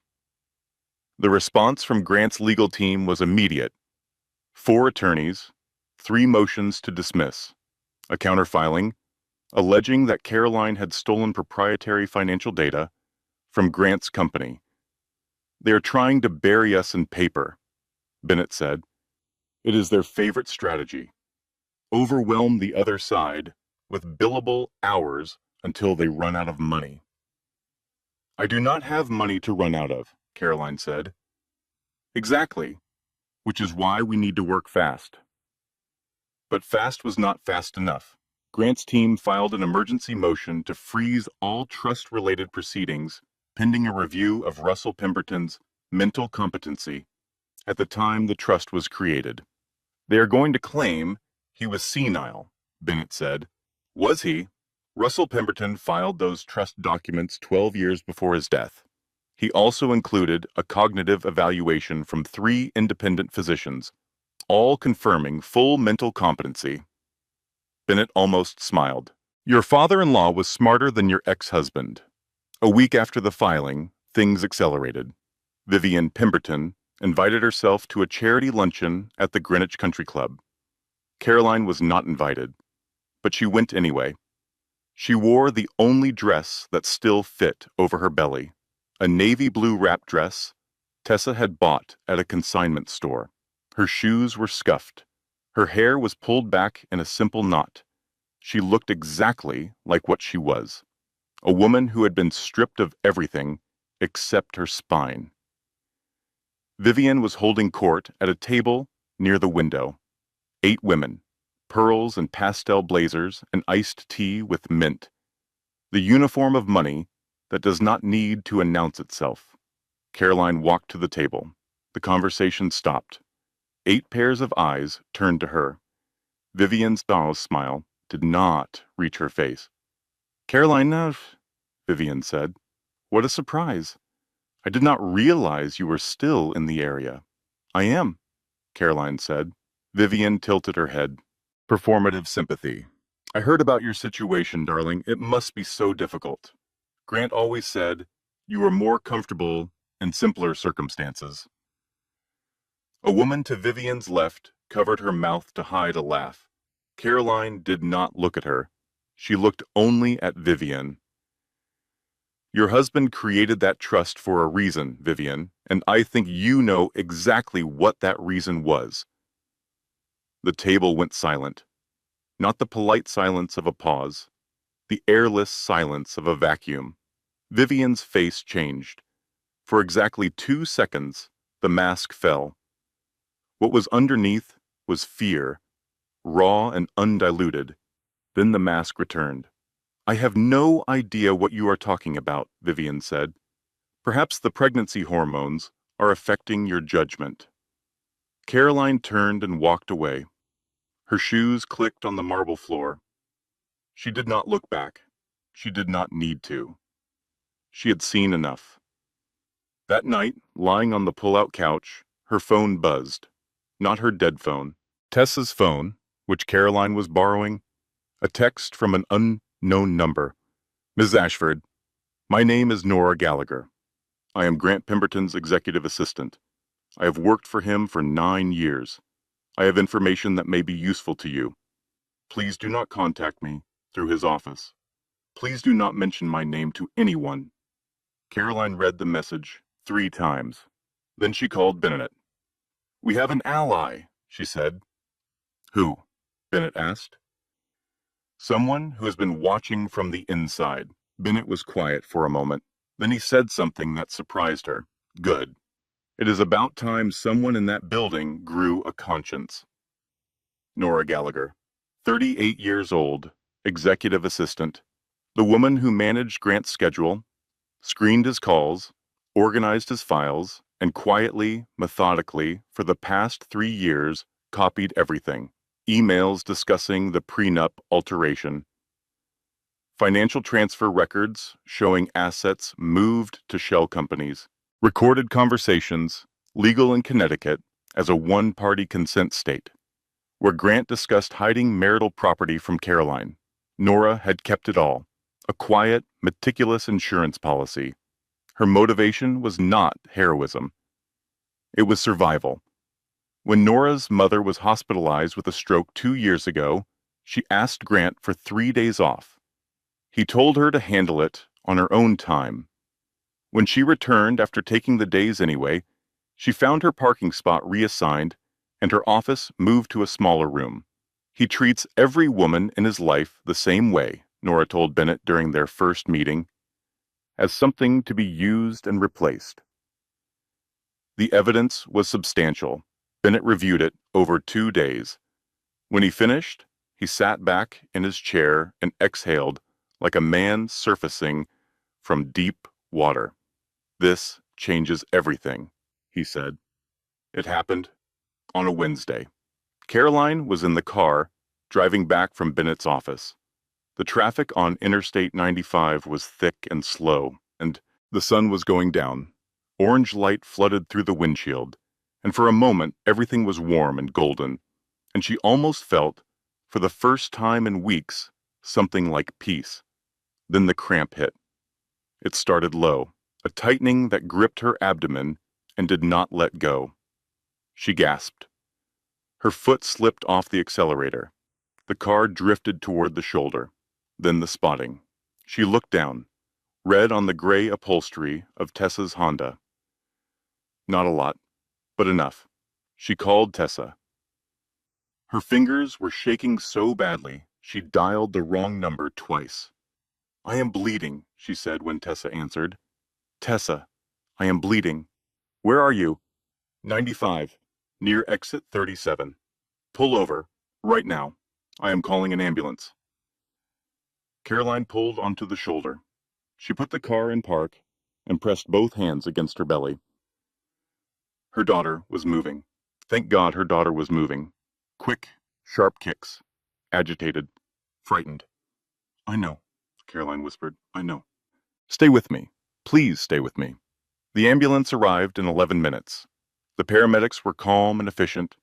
The response from Grant's legal team was immediate. 4 attorneys, 3 motions to dismiss, a counterfiling alleging that Caroline had stolen proprietary financial data from Grant's company. "They are trying to bury us in paper," Bennett said. "It is their favorite strategy. Overwhelm the other side with billable hours until they run out of money." "I do not have money to run out of," Caroline said. "Exactly, which is why we need to work fast." But fast was not fast enough. Grant's team filed an emergency motion to freeze all trust-related proceedings pending a review of Russell Pemberton's mental competency at the time the trust was created. "They are going to claim he was senile," Bennett said. Was he? Russell Pemberton filed those trust documents 12 years before his death. He also included a cognitive evaluation from 3 independent physicians, all confirming full mental competency. Bennett almost smiled. "Your father-in-law was smarter than your ex-husband." A week after the filing, things accelerated. Vivian Pemberton invited herself to a charity luncheon at the Greenwich Country Club. Caroline was not invited, but she went anyway. She wore the only dress that still fit over her belly, a navy blue wrap dress Tessa had bought at a consignment store. Her shoes were scuffed. Her hair was pulled back in a simple knot. She looked exactly like what she was, a woman who had been stripped of everything except her spine. Vivian was holding court at a table near the window. 8 women, pearls and pastel blazers and iced tea with mint. The uniform of money that does not need to announce itself. Caroline walked to the table. The conversation stopped. 8 pairs of eyes turned to her. Vivian's smile did not reach her face. "Caroline, Vivian said. "What a surprise. I did not realize you were still in the area." "I am," Caroline said. Vivian tilted her head. Performative sympathy. "I heard about your situation, darling. It must be so difficult. Grant always said you were more comfortable in simpler circumstances." A woman to Vivian's left covered her mouth to hide a laugh. Caroline did not look at her. She looked only at Vivian. "Your husband created that trust for a reason, Vivian, and I think you know exactly what that reason was." The table went silent. Not the polite silence of a pause, the airless silence of a vacuum. Vivian's face changed. For exactly 2 seconds, the mask fell. What was underneath was fear, raw and undiluted. Then the mask returned. "I have no idea what you are talking about," Vivian said. "Perhaps the pregnancy hormones are affecting your judgment." Caroline turned and walked away. Her shoes clicked on the marble floor. She did not look back. She did not need to. She had seen enough. That night, lying on the pull-out couch, her phone buzzed. Not her dead phone. Tessa's phone, which Caroline was borrowing. A text from an unknown number. "Ms. Ashford, my name is Nora Gallagher. I am Grant Pemberton's executive assistant. I have worked for him for 9 years. I have information that may be useful to you. Please do not contact me through his office. Please do not mention my name to anyone." Caroline read the message 3 times. Then she called Bennett. "We have an ally," she said. "Who?" Bennett asked. "Someone who has been watching from the inside." Bennett was quiet for a moment. Then he said something that surprised her. "Good. It is about time someone in that building grew a conscience." Nora Gallagher, 38 years old, executive assistant. The woman who managed Grant's schedule, screened his calls, organized his files, and quietly, methodically, for the past 3 years, copied everything. Emails discussing the prenup alteration. Financial transfer records showing assets moved to shell companies. Recorded conversations, legal in Connecticut, as a one-party consent state. where Grant discussed hiding marital property from Caroline. Nora had kept it all, a quiet, meticulous insurance policy. Her motivation was not heroism. It was survival. When Nora's mother was hospitalized with a stroke 2 years ago, she asked Grant for 3 days off. He told her to handle it on her own time. When she returned after taking the days anyway, she found her parking spot reassigned and her office moved to a smaller room. He treats every woman in his life the same way, Nora told Bennett during their first meeting, as something to be used and replaced. The evidence was substantial. Bennett reviewed it over 2 days. When he finished, he sat back in his chair and exhaled like a man surfacing from deep water. "This changes everything," he said. It happened on a Wednesday. Caroline was in the car, driving back from Bennett's office. The traffic on Interstate 95 was thick and slow, and the sun was going down. Orange light flooded through the windshield, and for a moment everything was warm and golden, and she almost felt, for the first time in weeks, something like peace. Then the cramp hit. It started low, a tightening that gripped her abdomen and did not let go. She gasped. Her foot slipped off the accelerator. The car drifted toward the shoulder, then the spotting. She looked down, red on the gray upholstery of Tessa's Honda. Not a lot, but enough. She called Tessa. Her fingers were shaking so badly, she dialed the wrong number twice. "I am bleeding," she said when Tessa answered. "Tessa, I am bleeding. Where are you?" 95, near exit 37. "Pull over, right now. I am calling an ambulance." Caroline pulled onto the shoulder. She put the car in park and pressed both hands against her belly. Her daughter was moving. Thank God her daughter was moving. Quick, sharp kicks. Agitated. Frightened. "I know," Caroline whispered. "I know." "Stay with me. Please stay with me." The ambulance arrived in 11 minutes. The paramedics were calm and efficient.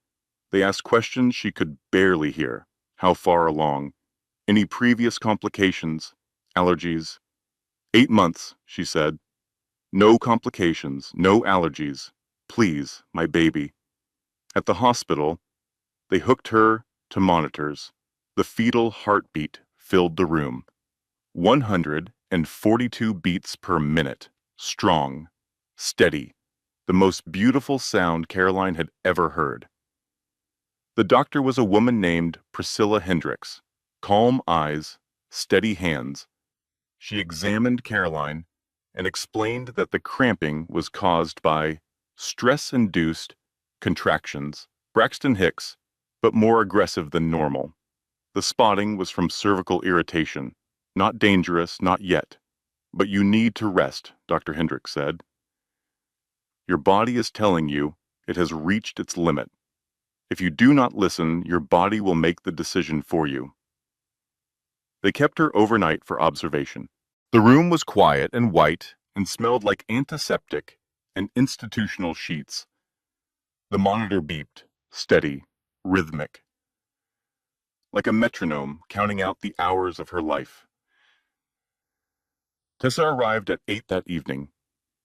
They asked questions she could barely hear. How far along? Any previous complications? Allergies? 8 months, she said. No complications, no allergies. Please, my baby. At the hospital, they hooked her to monitors. The fetal heartbeat filled the room. 142 beats per minute. Strong. Steady. The most beautiful sound Caroline had ever heard. The doctor was a woman named Priscilla Hendricks. Calm eyes, steady hands. She examined Caroline and explained that the cramping was caused by stress-induced contractions. Braxton Hicks, but more aggressive than normal. The spotting was from cervical irritation. Not dangerous, not yet. But you need to rest, Dr. Hendricks said. Your body is telling you it has reached its limit. If you do not listen, your body will make the decision for you. They kept her overnight for observation. The room was quiet and white and smelled like antiseptic and institutional sheets. The monitor beeped, steady, rhythmic, like a metronome counting out the hours of her life. Tessa arrived at 8 that evening.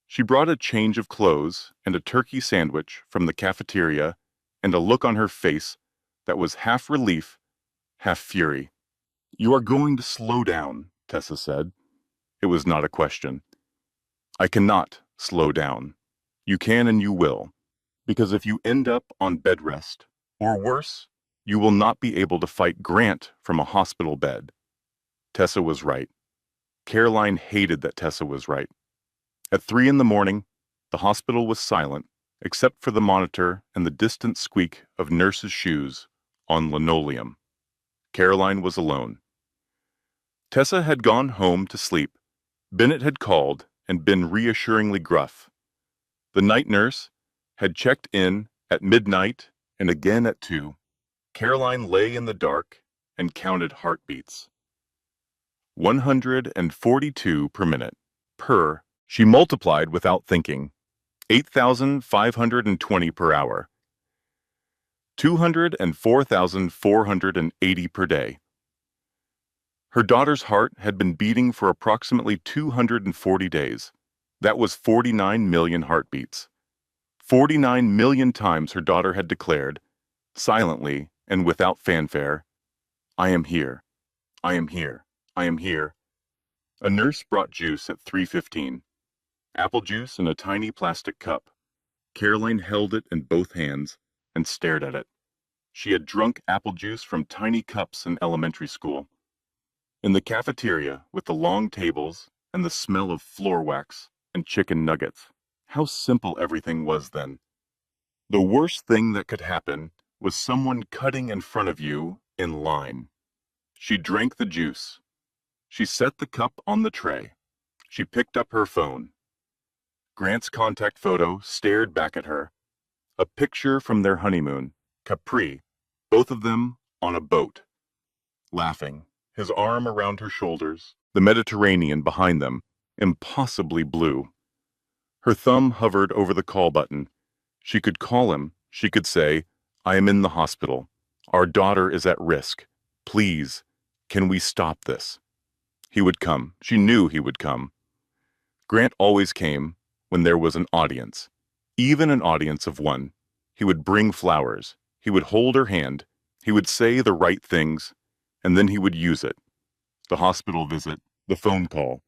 She brought a change of clothes and a turkey sandwich from the cafeteria and a look on her face that was half relief, half fury. "You are going to slow down," Tessa said. It was not a question. "I cannot slow down. You can and you will. Because if you end up on bed rest, or worse, you will not be able to fight Grant from a hospital bed." Tessa was right. Caroline hated that Tessa was right. At 3 in the morning, the hospital was silent, except for the monitor and the distant squeak of nurses' shoes on linoleum. Caroline was alone. Tessa had gone home to sleep. Bennett had called and been reassuringly gruff. The night nurse had checked in at midnight and again at 2. Caroline lay in the dark and counted heartbeats. 142 per minute. Per, she multiplied without thinking. 8,520 per hour. 204,480 per day. Her daughter's heart had been beating for approximately 240 days. That was 49 million heartbeats. 49 million times her daughter had declared, silently and without fanfare, "I am here. I am here. I am here." A nurse brought juice at 3:15. Apple juice in a tiny plastic cup. Caroline held it in both hands and stared at it. She had drunk apple juice from tiny cups in elementary school. In the cafeteria, with the long tables and the smell of floor wax and chicken nuggets, how simple everything was then. The worst thing that could happen was someone cutting in front of you in line. She drank the juice. She set the cup on the tray. She picked up her phone. Grant's contact photo stared back at her. A picture from their honeymoon, Capri, both of them on a boat, laughing, his arm around her shoulders, the Mediterranean behind them, impossibly blue. Her thumb hovered over the call button. She could call him. She could say, "I am in the hospital. Our daughter is at risk. Please, can we stop this?" He would come. She knew he would come. Grant always came when there was an audience, even an audience of one. He would bring flowers. He would hold her hand. He would say the right things, and then he would use it. The hospital visit, the phone call,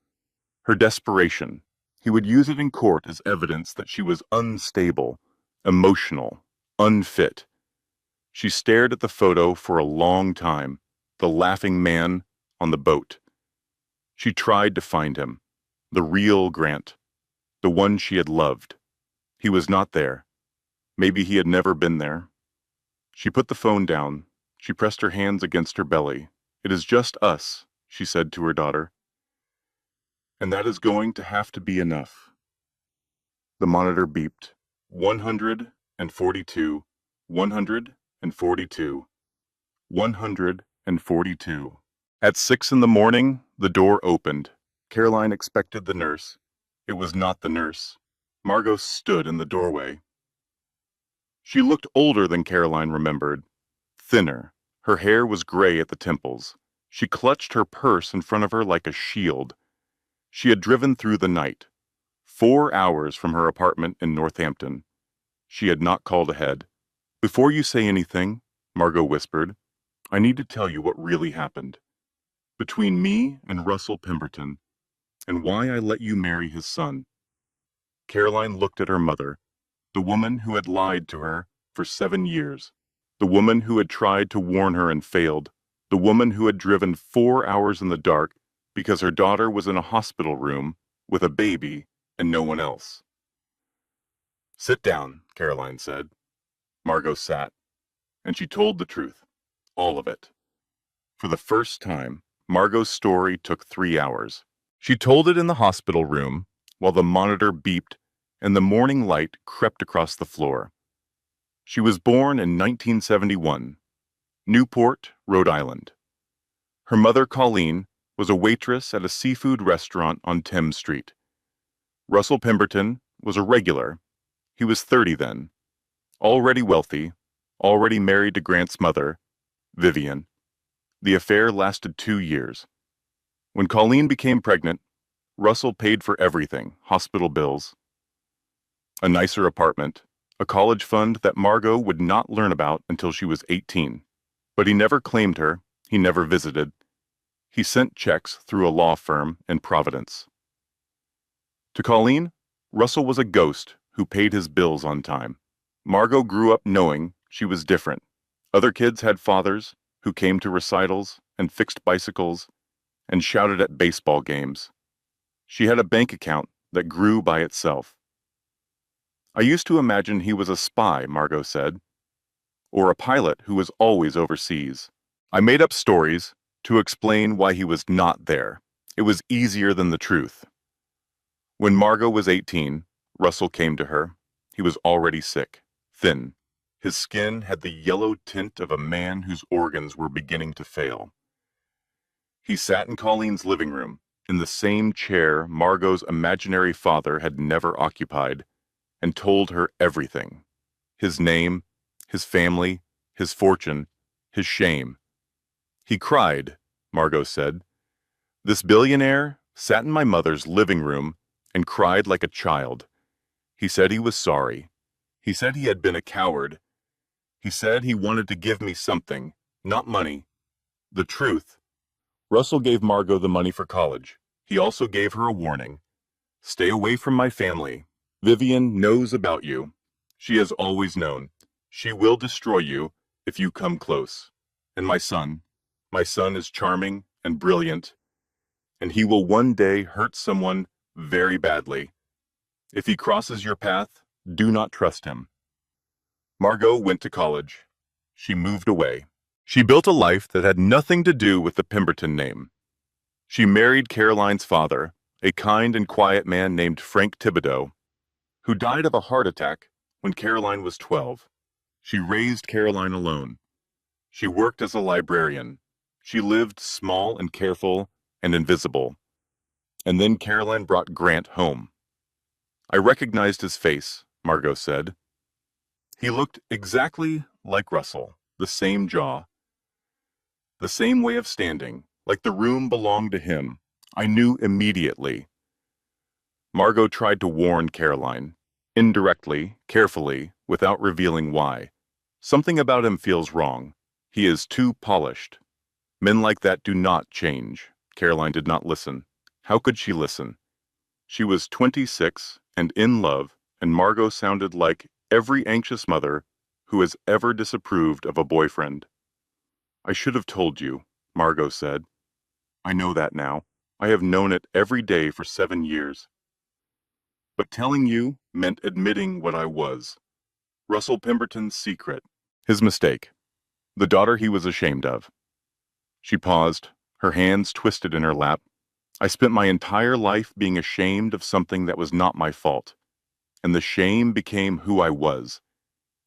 her desperation. He would use it in court as evidence that she was unstable, emotional, unfit. She stared at the photo for a long time, the laughing man on the boat. She tried to find him, the real Grant, the one she had loved. He was not there. Maybe he had never been there. She put the phone down. She pressed her hands against her belly. "It is just us," she said to her daughter. "And that is going to have to be enough." The monitor beeped. 142, 142, 142. At 6 in the morning, the door opened. Caroline expected the nurse. It was not the nurse. Margot stood in the doorway. She looked older than Caroline remembered. Thinner. Her hair was gray at the temples. She clutched her purse in front of her like a shield. She had driven through the night. 4 hours from her apartment in Northampton. She had not called ahead. "Before you say anything," Margot whispered, "I need to tell you what really happened. Between me and Russell Pemberton, and why I let you marry his son." Caroline looked at her mother, the woman who had lied to her for 7 years, the woman who had tried to warn her and failed, the woman who had driven 4 hours in the dark because her daughter was in a hospital room with a baby and no one else. "Sit down," Caroline said. Margot sat, and she told the truth, all of it. For the first time, Margot's story took 3 hours. She told it in the hospital room while the monitor beeped and the morning light crept across the floor. She was born in 1971, Newport, Rhode Island. Her mother, Colleen, was a waitress at a seafood restaurant on Thames Street. Russell Pemberton was a regular. He was 30 then, already wealthy, already married to Grant's mother, Vivian. The affair lasted 2 years. When Colleen became pregnant, Russell paid for everything, hospital bills, a nicer apartment, a college fund that Margot would not learn about until she was 18. But he never claimed her, he never visited. He sent checks through a law firm in Providence. To Colleen, Russell was a ghost who paid his bills on time. Margot grew up knowing she was different. Other kids had fathers who came to recitals and fixed bicycles and shouted at baseball games. She had a bank account that grew by itself. "I used to imagine he was a spy," Margot said, "or a pilot who was always overseas. I made up stories to explain why he was not there. It was easier than the truth." When Margot was 18, Russell came to her. He was already sick, thin. His skin had the yellow tint of a man whose organs were beginning to fail. He sat in Colleen's living room, in the same chair Margot's imaginary father had never occupied, and told her everything. His name, his family, his fortune, his shame. He cried, Margot said. This billionaire sat in my mother's living room and cried like a child. He said he was sorry. He said he had been a coward. He said he wanted to give me something, not money. The truth. Russell gave Margot the money for college. He also gave her a warning. Stay away from my family. Vivian knows about you. She has always known. She will destroy you if you come close. And my son is charming and brilliant, and he will one day hurt someone very badly. If he crosses your path, do not trust him. Margot went to college. She moved away. She built a life that had nothing to do with the Pemberton name. She married Caroline's father, a kind and quiet man named Frank Thibodeau, who died of a heart attack when Caroline was 12. She raised Caroline alone. She worked as a librarian. She lived small and careful and invisible. And then Caroline brought Grant home. I recognized his face, Margot said. He looked exactly like Russell, the same jaw, the same way of standing, like the room belonged to him. I knew immediately. Margot tried to warn Caroline, indirectly, carefully, without revealing why. Something about him feels wrong. He is too polished. Men like that do not change. Caroline did not listen. How could she listen? She was 26 and in love, and Margot sounded like every anxious mother who has ever disapproved of a boyfriend. I should have told you, Margot said. I know that now. I have known it every day for 7 years. But telling you meant admitting what I was. Russell Pemberton's secret. His mistake. The daughter he was ashamed of. She paused, her hands twisted in her lap. I spent my entire life being ashamed of something that was not my fault. And the shame became who I was.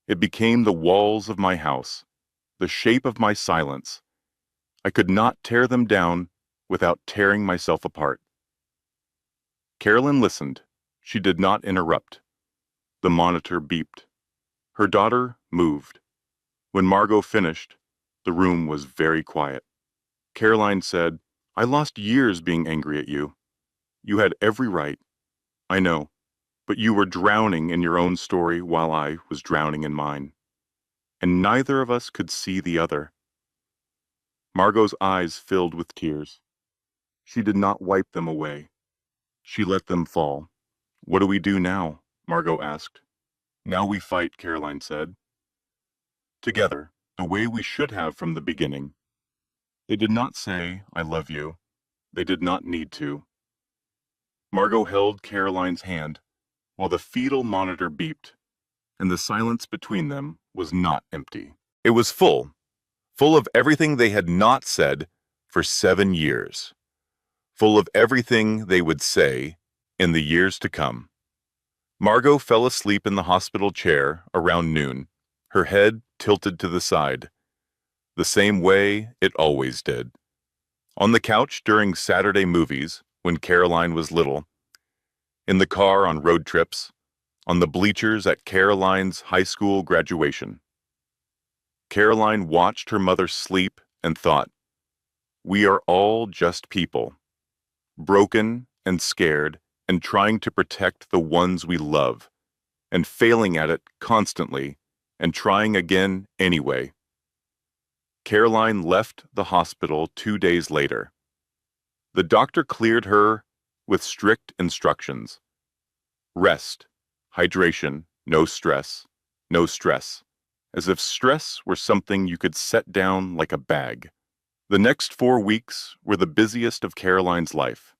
It became the walls of my house, the shape of my silence. I could not tear them down without tearing myself apart. Carolyn listened. She did not interrupt. The monitor beeped. Her daughter moved. When Margot finished, the room was very quiet. Caroline said, I lost years being angry at you. You had every right. I know, but you were drowning in your own story while I was drowning in mine. And neither of us could see the other. Margot's eyes filled with tears. She did not wipe them away. She let them fall. What do we do now? Margot asked. Now we fight, Caroline said. Together, the way we should have from the beginning. They did not say, I love you. They did not need to. Margot held Caroline's hand while the fetal monitor beeped, and the silence between them was not empty. It was full of everything they had not said for 7 years, full of everything they would say in the years to come. Margot fell asleep in the hospital chair around noon, her head tilted to the side, the same way it always did. On the couch during Saturday movies, when Caroline was little, in the car on road trips, on the bleachers at Caroline's high school graduation. Caroline watched her mother sleep and thought, we are all just people, broken and scared and trying to protect the ones we love, and failing at it constantly and trying again anyway. Caroline left the hospital 2 days later. The doctor cleared her with strict instructions. Rest, hydration, no stress, as if stress were something you could set down like a bag. The next 4 weeks were the busiest of Caroline's life.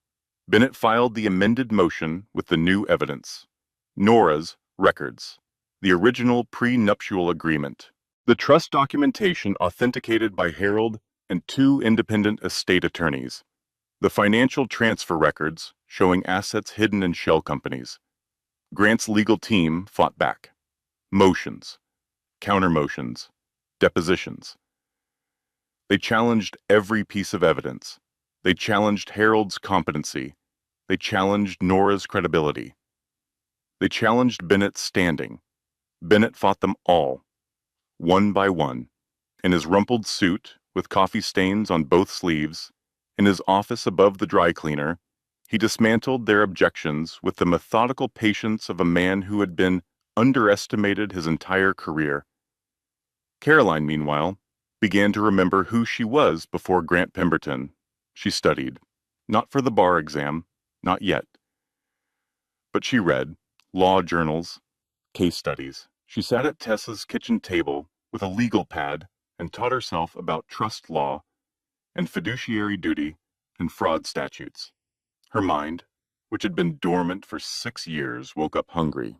Bennett filed the amended motion with the new evidence. Nora's records, the original prenuptial agreement, the trust documentation authenticated by Harold and 2 independent estate attorneys, the financial transfer records showing assets hidden in shell companies. Grant's legal team fought back. Motions, counter-motions, depositions. They challenged every piece of evidence. They challenged Harold's competency. They challenged Nora's credibility. They challenged Bennett's standing. Bennett fought them all, one by one. In his rumpled suit, with coffee stains on both sleeves, in his office above the dry cleaner, he dismantled their objections with the methodical patience of a man who had been underestimated his entire career. Caroline, meanwhile, began to remember who she was before Grant Pemberton. She studied, not for the bar exam, not yet. But she read law journals, case studies. She sat at Tessa's kitchen table with a legal pad and taught herself about trust law and fiduciary duty and fraud statutes. Her mind, which had been dormant for 6 years, woke up hungry.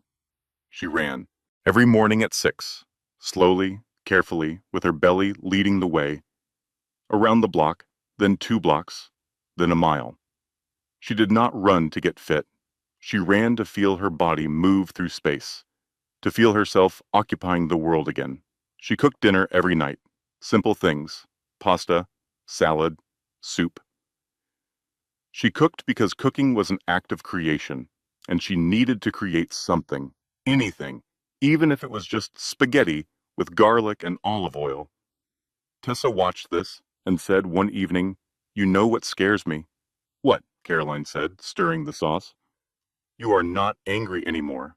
She ran. Every morning at 6, slowly, carefully, with her belly leading the way, around the block, then 2 blocks, then a mile. She did not run to get fit. She ran to feel her body move through space, to feel herself occupying the world again. She cooked dinner every night. Simple things: pasta, salad, soup. She cooked because cooking was an act of creation, and she needed to create something, anything, even if it was just spaghetti with garlic and olive oil. Tessa watched this and said one evening, "You know what scares me?" "What?" Caroline said, stirring the sauce. "You are not angry anymore."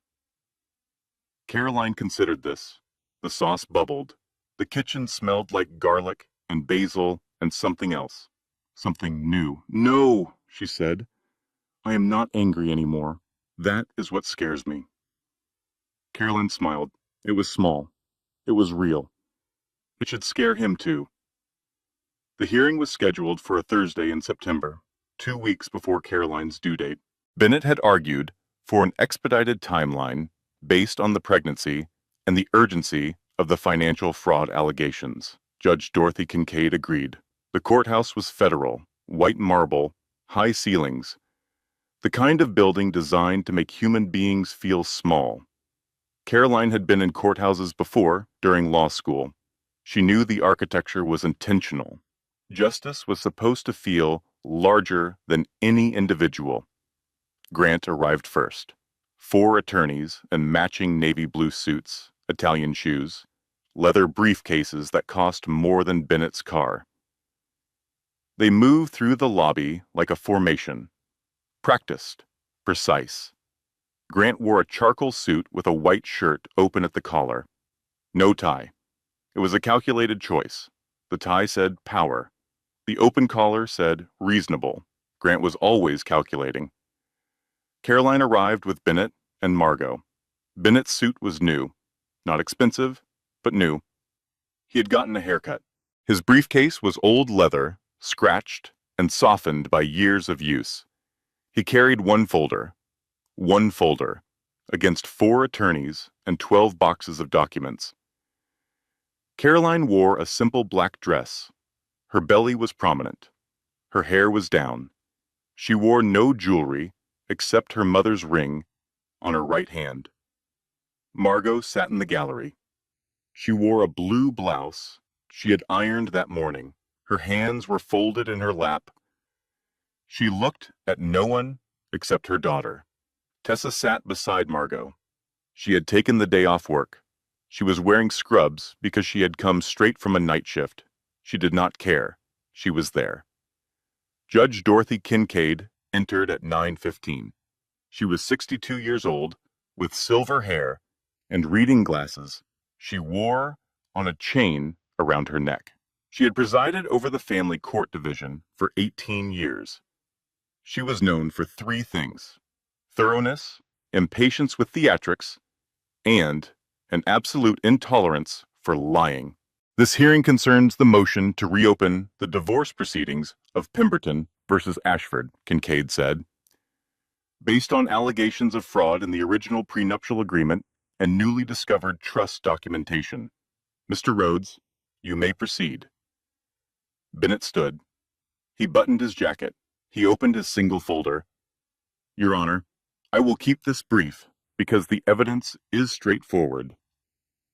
Caroline considered this. The sauce bubbled. The kitchen smelled like garlic and basil and something else. Something new. "No," she said. "I am not angry anymore. That is what scares me." Caroline smiled. It was small. It was real. It should scare him too. The hearing was scheduled for a Thursday in September, 2 weeks before Caroline's due date. Bennett had argued for an expedited timeline based on the pregnancy and the urgency of the financial fraud allegations. Judge Dorothy Kincaid agreed. The courthouse was federal, white marble, high ceilings, the kind of building designed to make human beings feel small. Caroline had been in courthouses before, during law school. She knew the architecture was intentional. Justice was supposed to feel larger than any individual. Grant arrived first. 4 attorneys in matching navy blue suits, Italian shoes, leather briefcases that cost more than Bennett's car. They moved through the lobby like a formation. Practiced, precise. Grant wore a charcoal suit with a white shirt open at the collar. No tie. It was a calculated choice. The tie said power. The open collar said reasonable. Grant was always calculating. Caroline arrived with Bennett and Margot. Bennett's suit was new. Not expensive, but new. He had gotten a haircut. His briefcase was old leather, scratched and softened by years of use. He carried one folder, against 4 attorneys and 12 boxes of documents. Caroline wore a simple black dress. Her belly was prominent. Her hair was down. She wore no jewelry except her mother's ring on her right hand. Margot sat in the gallery. She wore a blue blouse she had ironed that morning. Her hands were folded in her lap. She looked at no one except her daughter. Tessa sat beside Margot. She had taken the day off work. She was wearing scrubs because she had come straight from a night shift. She did not care. She was there. Judge Dorothy Kincaid entered at 9:15. She was 62 years old, with silver hair and reading glasses she wore on a chain around her neck. She had presided over the family court division for 18 years. She was known for 3 things: thoroughness, impatience with theatrics, and an absolute intolerance for lying. This hearing concerns the motion to reopen the divorce proceedings of Pemberton versus Ashford, Kincaid said. Based on allegations of fraud in the original prenuptial agreement and newly discovered trust documentation. Mr. Rhodes, you may proceed. Bennett stood. He buttoned his jacket. He opened his single folder. Your Honor, I will keep this brief because the evidence is straightforward.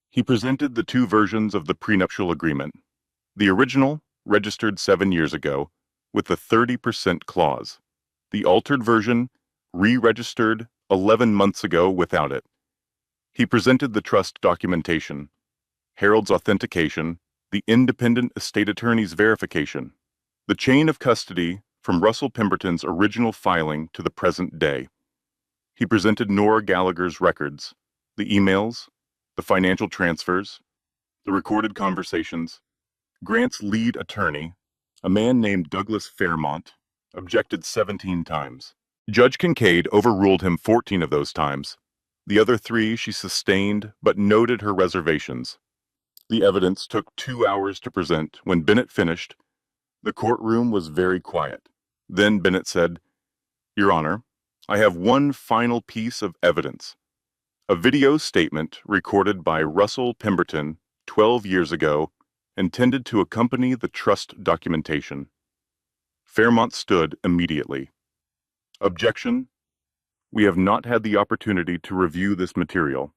He presented the 2 versions of the prenuptial agreement. The original, registered 7 years ago, with the 30% clause. The altered version, re-registered 11 months ago without it. He presented the trust documentation, Harold's authentication, the independent estate attorney's verification, the chain of custody from Russell Pemberton's original filing to the present day. He presented Nora Gallagher's records, the emails, the financial transfers, the recorded conversations. Grant's lead attorney, a man named Douglas Fairmont, objected 17 times. Judge Kincaid overruled him 14 of those times. The other 3 she sustained, but noted her reservations. The evidence took 2 hours to present. When Bennett finished, the courtroom was very quiet. Then Bennett said, "Your Honor, I have one final piece of evidence. A video statement recorded by Russell Pemberton 12 years ago, intended to accompany the trust documentation." Fairmont stood immediately. "Objection. We have not had the opportunity to review this material."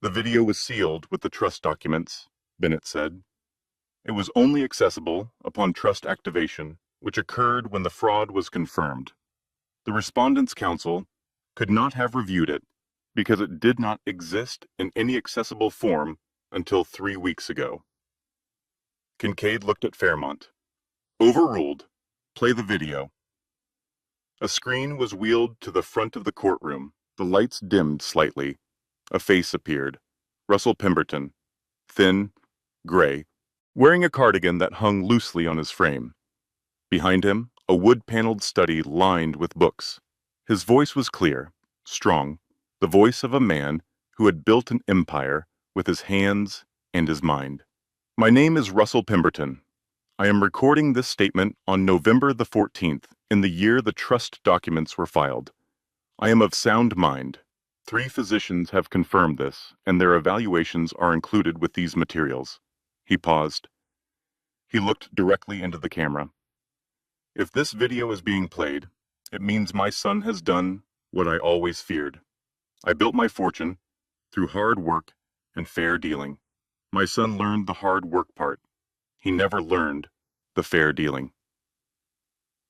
"The video was sealed with the trust documents," Bennett said. "It was only accessible upon trust activation, which occurred when the fraud was confirmed. The Respondents' Counsel could not have reviewed it because it did not exist in any accessible form until 3 weeks ago." Kincaid looked at Fairmont. "Overruled. Play the video." A screen was wheeled to the front of the courtroom. The lights dimmed slightly. A face appeared. Russell Pemberton, thin, gray, wearing a cardigan that hung loosely on his frame. Behind him, a wood-paneled study lined with books. His voice was clear, strong, the voice of a man who had built an empire with his hands and his mind. "My name is Russell Pemberton. I am recording this statement on November the 14th, in the year the trust documents were filed. I am of sound mind. 3 physicians have confirmed this, and their evaluations are included with these materials." He paused. He looked directly into the camera. "If this video is being played, it means my son has done what I always feared. I built my fortune through hard work and fair dealing. My son learned the hard work part. He never learned the fair dealing."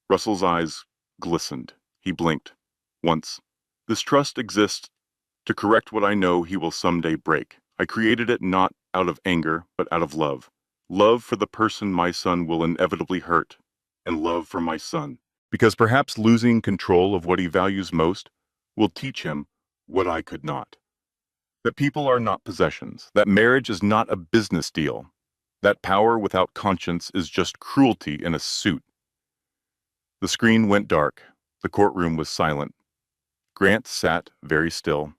Russell's eyes glistened. He blinked. Once. "This trust exists to correct what I know he will someday break. I created it not out of anger, but out of love. Love for the person my son will inevitably hurt, and love for my son. Because perhaps losing control of what he values most will teach him what I could not. That people are not possessions. That marriage is not a business deal. That power without conscience is just cruelty in a suit." The screen went dark. The courtroom was silent. Grant sat very still.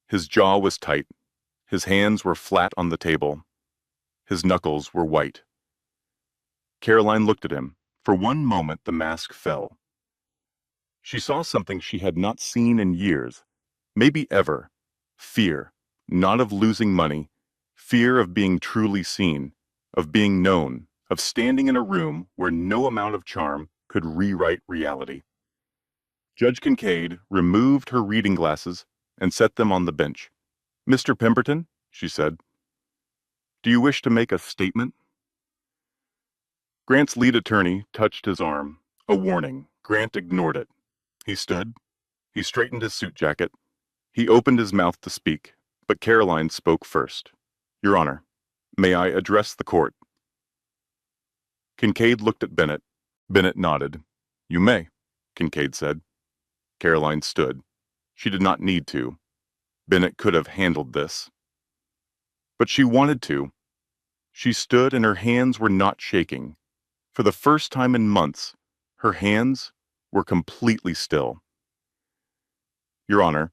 His jaw was tight. His hands were flat on the table. His knuckles were white. Caroline looked at him. For one moment the mask fell. She saw something she had not seen in years, maybe ever. Fear, not of losing money, fear of being truly seen, of being known, of standing in a room where no amount of charm could rewrite reality. Judge Kincaid removed her reading glasses and set them on the bench. "Mr. Pemberton," she said, "do you wish to make a statement?" Grant's lead attorney touched his arm. A warning. Grant ignored it. He stood. He straightened his suit jacket. He opened his mouth to speak, but Caroline spoke first. "Your Honor, may I address the court?" Kincaid looked at Bennett. Bennett nodded. "You may," Kincaid said. Caroline stood. She did not need to. Bennett could have handled this. But she wanted to. She stood and her hands were not shaking. For the first time in months, her hands were completely still. "Your Honor,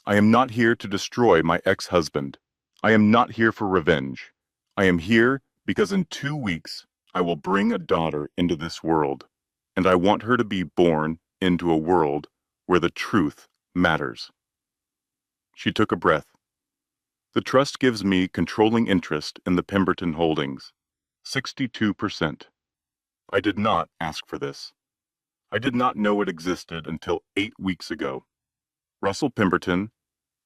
I am not here to destroy my ex-husband. I am not here for revenge. I am here because in 2 weeks I will bring a daughter into this world, and I want her to be born into a world where the truth matters." She took a breath. "The trust gives me controlling interest in the Pemberton holdings, 62%. I did not ask for this. I did not know it existed until 8 weeks ago. Russell Pemberton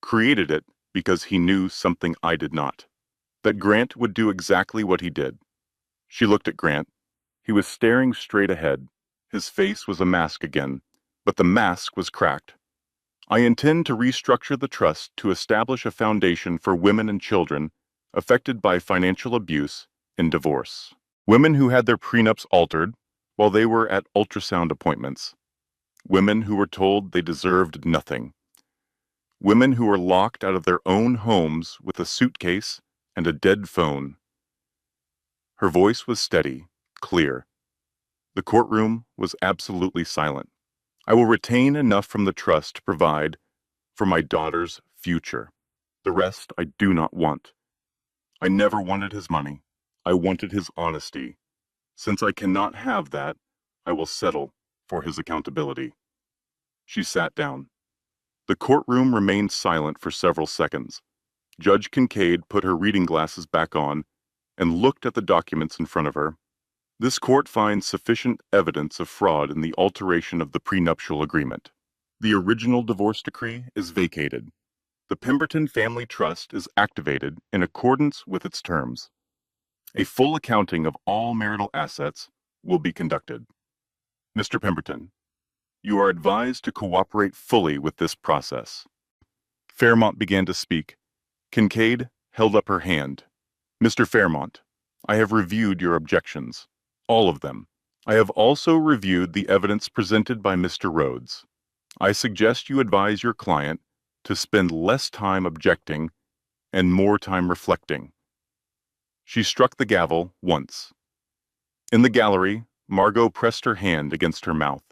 created it because he knew something I did not. That Grant would do exactly what he did." She looked at Grant. He was staring straight ahead. His face was a mask again, but the mask was cracked. "I intend to restructure the trust to establish a foundation for women and children, affected by financial abuse and divorce. Women who had their prenups altered while they were at ultrasound appointments. Women who were told they deserved nothing. Women who were locked out of their own homes with a suitcase and a dead phone. Her voice was steady, clear. The courtroom was absolutely silent. I will retain enough from the trust to provide for my daughter's future. The rest I do not want. I never wanted his money. I wanted his honesty. Since I cannot have that, I will settle for his accountability. She sat down. The courtroom remained silent for several seconds. Judge Kincaid put her reading glasses back on and looked at the documents in front of her. This court finds sufficient evidence of fraud in the alteration of the prenuptial agreement. The original divorce decree is vacated. The Pemberton Family Trust is activated in accordance with its terms. A full accounting of all marital assets will be conducted. Mr. Pemberton, you are advised to cooperate fully with this process. Fairmont began to speak. Kincaid held up her hand. Mr. Fairmont, I have reviewed your objections. All of them. I have also reviewed the evidence presented by Mr. Rhodes. I suggest you advise your client to spend less time objecting and more time reflecting. She struck the gavel once. In the gallery, Margot pressed her hand against her mouth.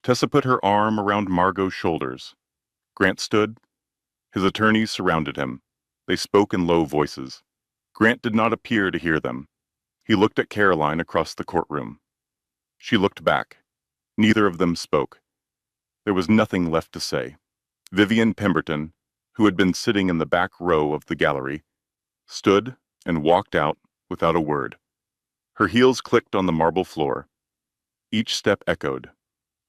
Tessa put her arm around Margot's shoulders. Grant stood. His attorneys surrounded him. They spoke in low voices. Grant did not appear to hear them. He looked at Caroline across the courtroom. She looked back. Neither of them spoke. There was nothing left to say. Vivian Pemberton, who had been sitting in the back row of the gallery, stood and walked out without a word. Her heels clicked on the marble floor. Each step echoed.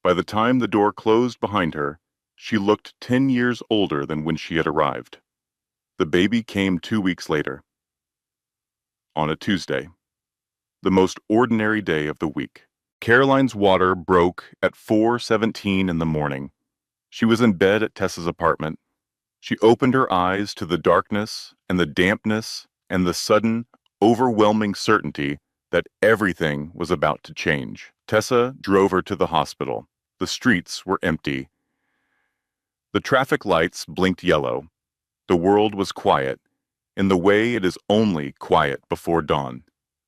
By the time the door closed behind her, she looked 10 years older than when she had arrived. The baby came 2 weeks later. On a Tuesday. The most ordinary day of the week. Caroline's water broke at 4:17 in the morning. She was in bed at Tessa's apartment. She opened her eyes to the darkness and the dampness and the sudden, overwhelming certainty that everything was about to change. Tessa drove her to the hospital. The streets were empty. The traffic lights blinked yellow. The world was quiet, in the way it is only quiet before dawn.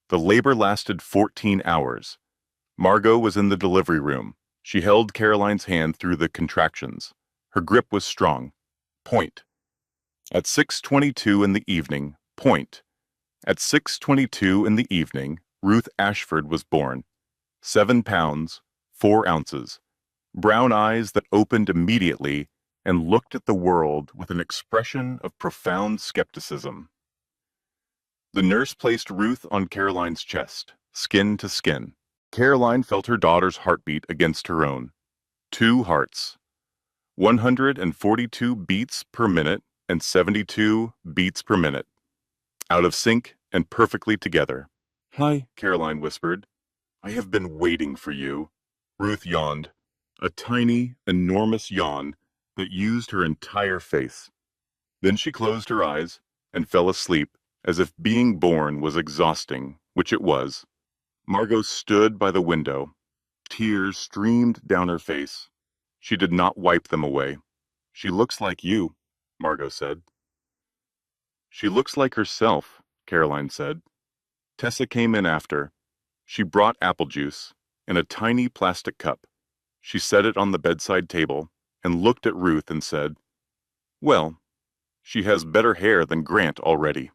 The labor lasted 14 hours. Margot was in the delivery room. She held Caroline's hand through the contractions. Her grip was strong. Point. At 6:22 in the evening, point. At 6:22 in the evening, Ruth Ashford was born. 7 pounds, 4 ounces. Brown eyes that opened immediately and looked at the world with an expression of profound skepticism. The nurse placed Ruth on Caroline's chest, skin to skin. Caroline felt her daughter's heartbeat against her own. 2 hearts. 142 beats per minute and 72 beats per minute. Out of sync and perfectly together. "Hi," Caroline whispered. "I have been waiting for you." Ruth yawned. A tiny, enormous yawn that used her entire face. Then she closed her eyes and fell asleep as if being born was exhausting, which it was. Margot stood by the window. Tears streamed down her face. She did not wipe them away. "She looks like you," Margot said. "She looks like herself," Caroline said. Tessa came in after. She brought apple juice in a tiny plastic cup. She set it on the bedside table and looked at Ruth and said, "Well, she has better hair than Grant already."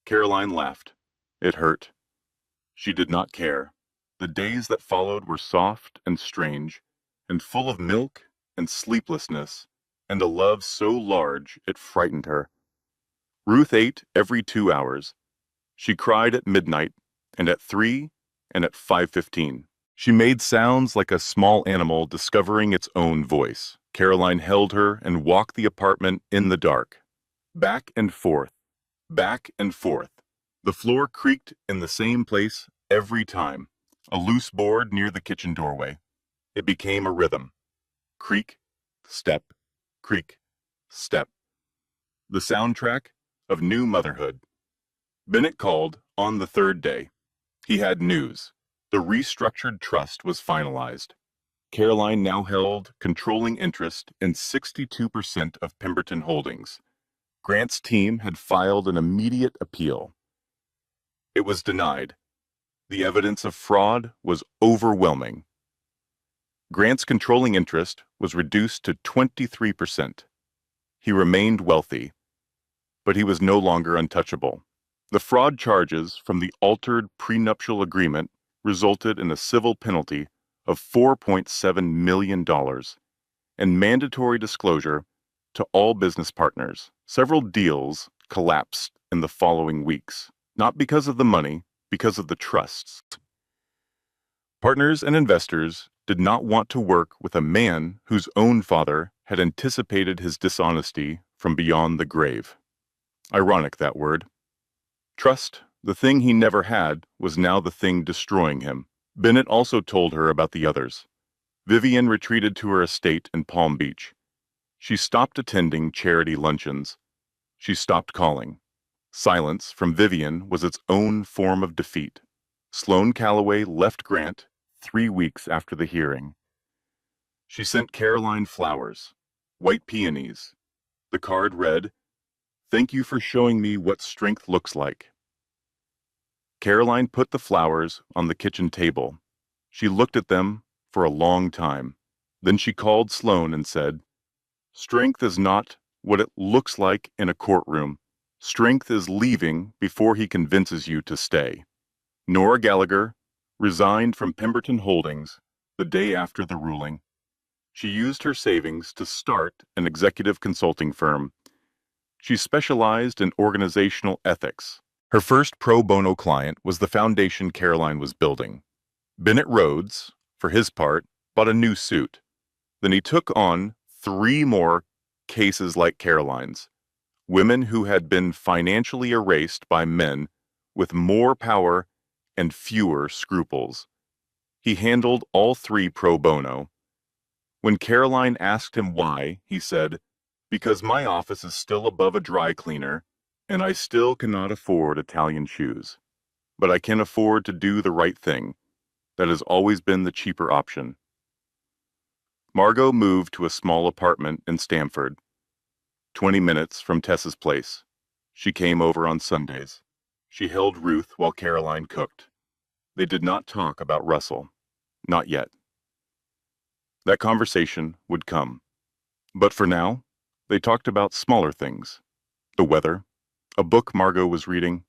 Caroline laughed. It hurt. She did not care. The days that followed were soft and strange, and full of milk and sleeplessness, and a love so large it frightened her. Ruth ate every 2 hours. She cried at midnight, and at 3, and at 5:15. She made sounds like a small animal discovering its own voice. Caroline held her and walked the apartment in the dark. Back and forth, back and forth. The floor creaked in the same place every time. A loose board near the kitchen doorway. It became a rhythm. Creak, step, creak, step. The soundtrack, of new motherhood. Bennett called on the third day. He had news. The restructured trust was finalized. Caroline now held controlling interest in 62% of Pemberton Holdings. Grant's team had filed an immediate appeal. It was denied. The evidence of fraud was overwhelming. Grant's controlling interest was reduced to 23%. He remained wealthy, but he was no longer untouchable. The fraud charges from the altered prenuptial agreement resulted in a civil penalty of $4.7 million and mandatory disclosure to all business partners. Several deals collapsed in the following weeks, not because of the money, because of the trusts. Partners and investors did not want to work with a man whose own father had anticipated his dishonesty from beyond the grave. Ironic, that word. Trust, the thing he never had, was now the thing destroying him. Bennett also told her about the others. Vivian retreated to her estate in Palm Beach. She stopped attending charity luncheons. She stopped calling. Silence from Vivian was its own form of defeat. Sloane Calloway left Grant 3 weeks after the hearing. She sent Caroline flowers, white peonies. The card read, "Thank you for showing me what strength looks like." Caroline put the flowers on the kitchen table. She looked at them for a long time. Then she called Sloane and said, "Strength is not what it looks like in a courtroom. Strength is leaving before he convinces you to stay." Nora Gallagher resigned from Pemberton Holdings the day after the ruling. She used her savings to start an executive consulting firm. She specialized in organizational ethics. Her first pro bono client was the foundation Caroline was building. Bennett Rhodes, for his part, bought a new suit. Then he took on 3 more cases like Caroline's, women who had been financially erased by men with more power and fewer scruples. He handled all 3 pro bono. When Caroline asked him why, he said, "Because my office is still above a dry cleaner, and I still cannot afford Italian shoes. But I can afford to do the right thing. That has always been the cheaper option." Margot moved to a small apartment in Stamford, 20 minutes from Tessa's place. She came over on Sundays. She held Ruth while Caroline cooked. They did not talk about Russell. Not yet. That conversation would come. But for now, they talked about smaller things. The weather, a book Margot was reading,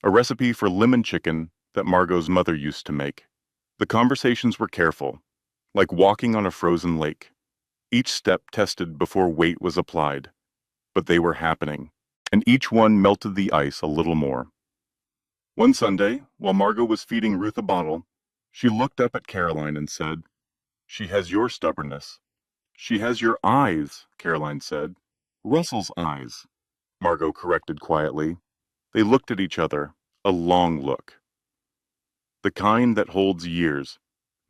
a recipe for lemon chicken that Margot's mother used to make. The conversations were careful, like walking on a frozen lake. Each step tested before weight was applied. But they were happening, and each one melted the ice a little more. One Sunday, while Margot was feeding Ruth a bottle, she looked up at Caroline and said, "She has your stubbornness." "She has your eyes," Caroline said. "Russell's eyes," Margot corrected quietly. They looked at each other, a long look. "The kind that holds years.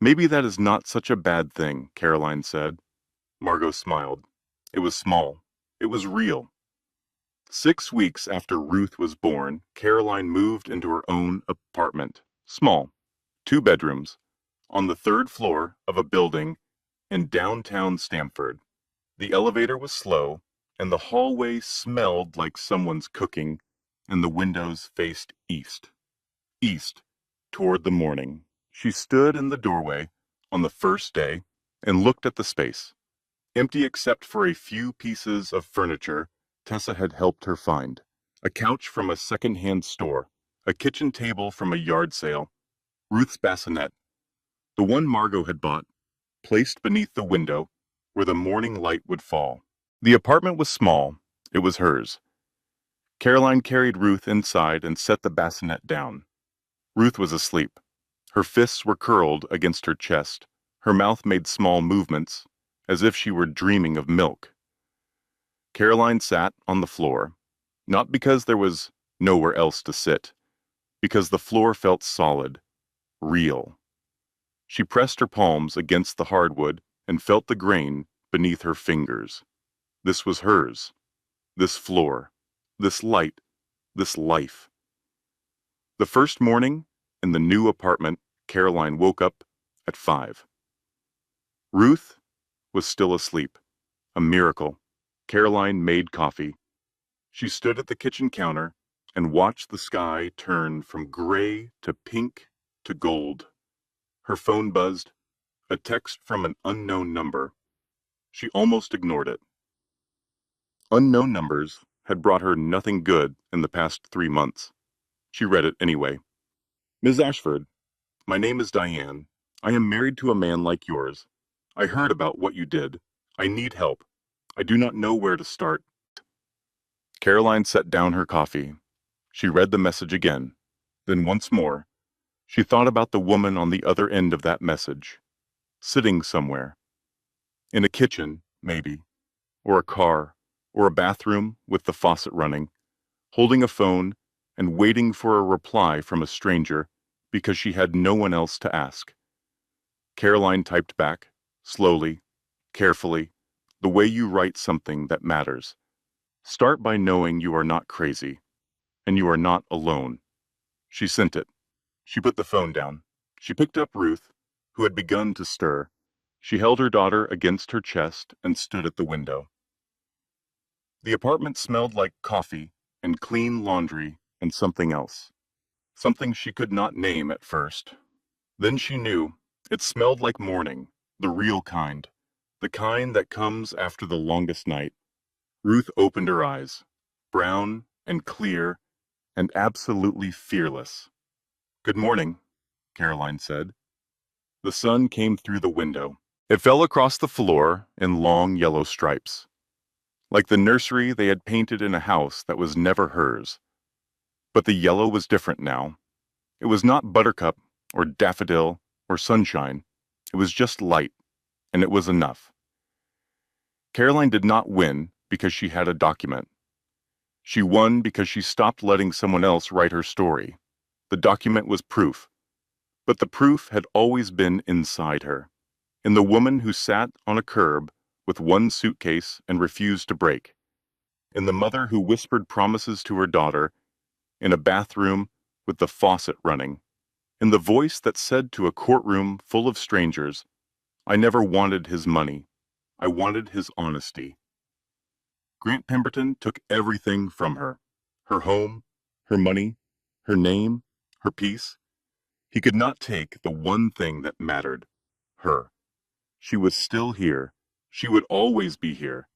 Maybe that is not such a bad thing," Caroline said. Margot smiled. It was small. It was real. 6 weeks after Ruth was born, Caroline moved into her own apartment. Small. 2 bedrooms. On the 3rd floor of a building in downtown Stamford. The elevator was slow, and the hallway smelled like someone's cooking, and the windows faced east. East, toward the morning. She stood in the doorway on the first day and looked at the space, empty except for a few pieces of furniture Tessa had helped her find. A couch from a second-hand store, a kitchen table from a yard sale, Ruth's bassinet, the one Margot had bought, placed beneath the window where the morning light would fall. The apartment was small. It was hers. Caroline carried Ruth inside and set the bassinet down. Ruth was asleep. Her fists were curled against her chest. Her mouth made small movements, as if she were dreaming of milk. Caroline sat on the floor, not because there was nowhere else to sit, because the floor felt solid, real. She pressed her palms against the hardwood and felt the grain beneath her fingers. This was hers, this floor, this light, this life. The first morning in the new apartment, Caroline woke up at 5. Ruth was still asleep. A miracle. Caroline made coffee. She stood at the kitchen counter and watched the sky turn from gray to pink to gold. Her phone buzzed, a text from an unknown number. She almost ignored it. Unknown numbers had brought her nothing good in the past 3 months. She read it anyway. Ms. Ashford, my name is Diane. I am married to a man like yours. I heard about what you did. I need help. I do not know where to start. Caroline set down her coffee. She read the message again. Then once more, she thought about the woman on the other end of that message, sitting somewhere. In a kitchen, maybe, or a car, or a bathroom with the faucet running, holding a phone and waiting for a reply from a stranger because she had no one else to ask. Caroline typed back, slowly, carefully, the way you write something that matters. Start by knowing you are not crazy, and you are not alone. She sent it. She put the phone down. She picked up Ruth, who had begun to stir. She held her daughter against her chest and stood at the window. The apartment smelled like coffee and clean laundry and something else. Something she could not name at first. Then she knew. It smelled like morning, the real kind, the kind that comes after the longest night. Ruth opened her eyes, brown and clear and absolutely fearless. Good morning, Caroline said. The sun came through the window. It fell across the floor in long yellow stripes, like the nursery they had painted in a house that was never hers. But the yellow was different now. It was not buttercup or daffodil or sunshine. It was just light, and it was enough. Caroline did not win because she had a document. She won because she stopped letting someone else write her story. The document was proof, but the proof had always been inside her, in the woman who sat on a curb with one suitcase and refused to break, in the mother who whispered promises to her daughter, in a bathroom with the faucet running, in the voice that said to a courtroom full of strangers, I never wanted his money. I wanted his honesty. Grant Pemberton took everything from her, her home, her money, her name, her peace. He could not take the one thing that mattered, her. She was still here. She would always be here.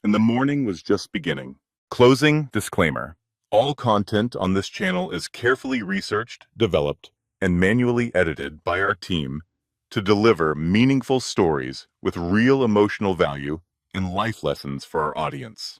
And the morning was just beginning. Closing disclaimer. All content on this channel is carefully researched, developed, and manually edited by our team to deliver meaningful stories with real emotional value and life lessons for our audience.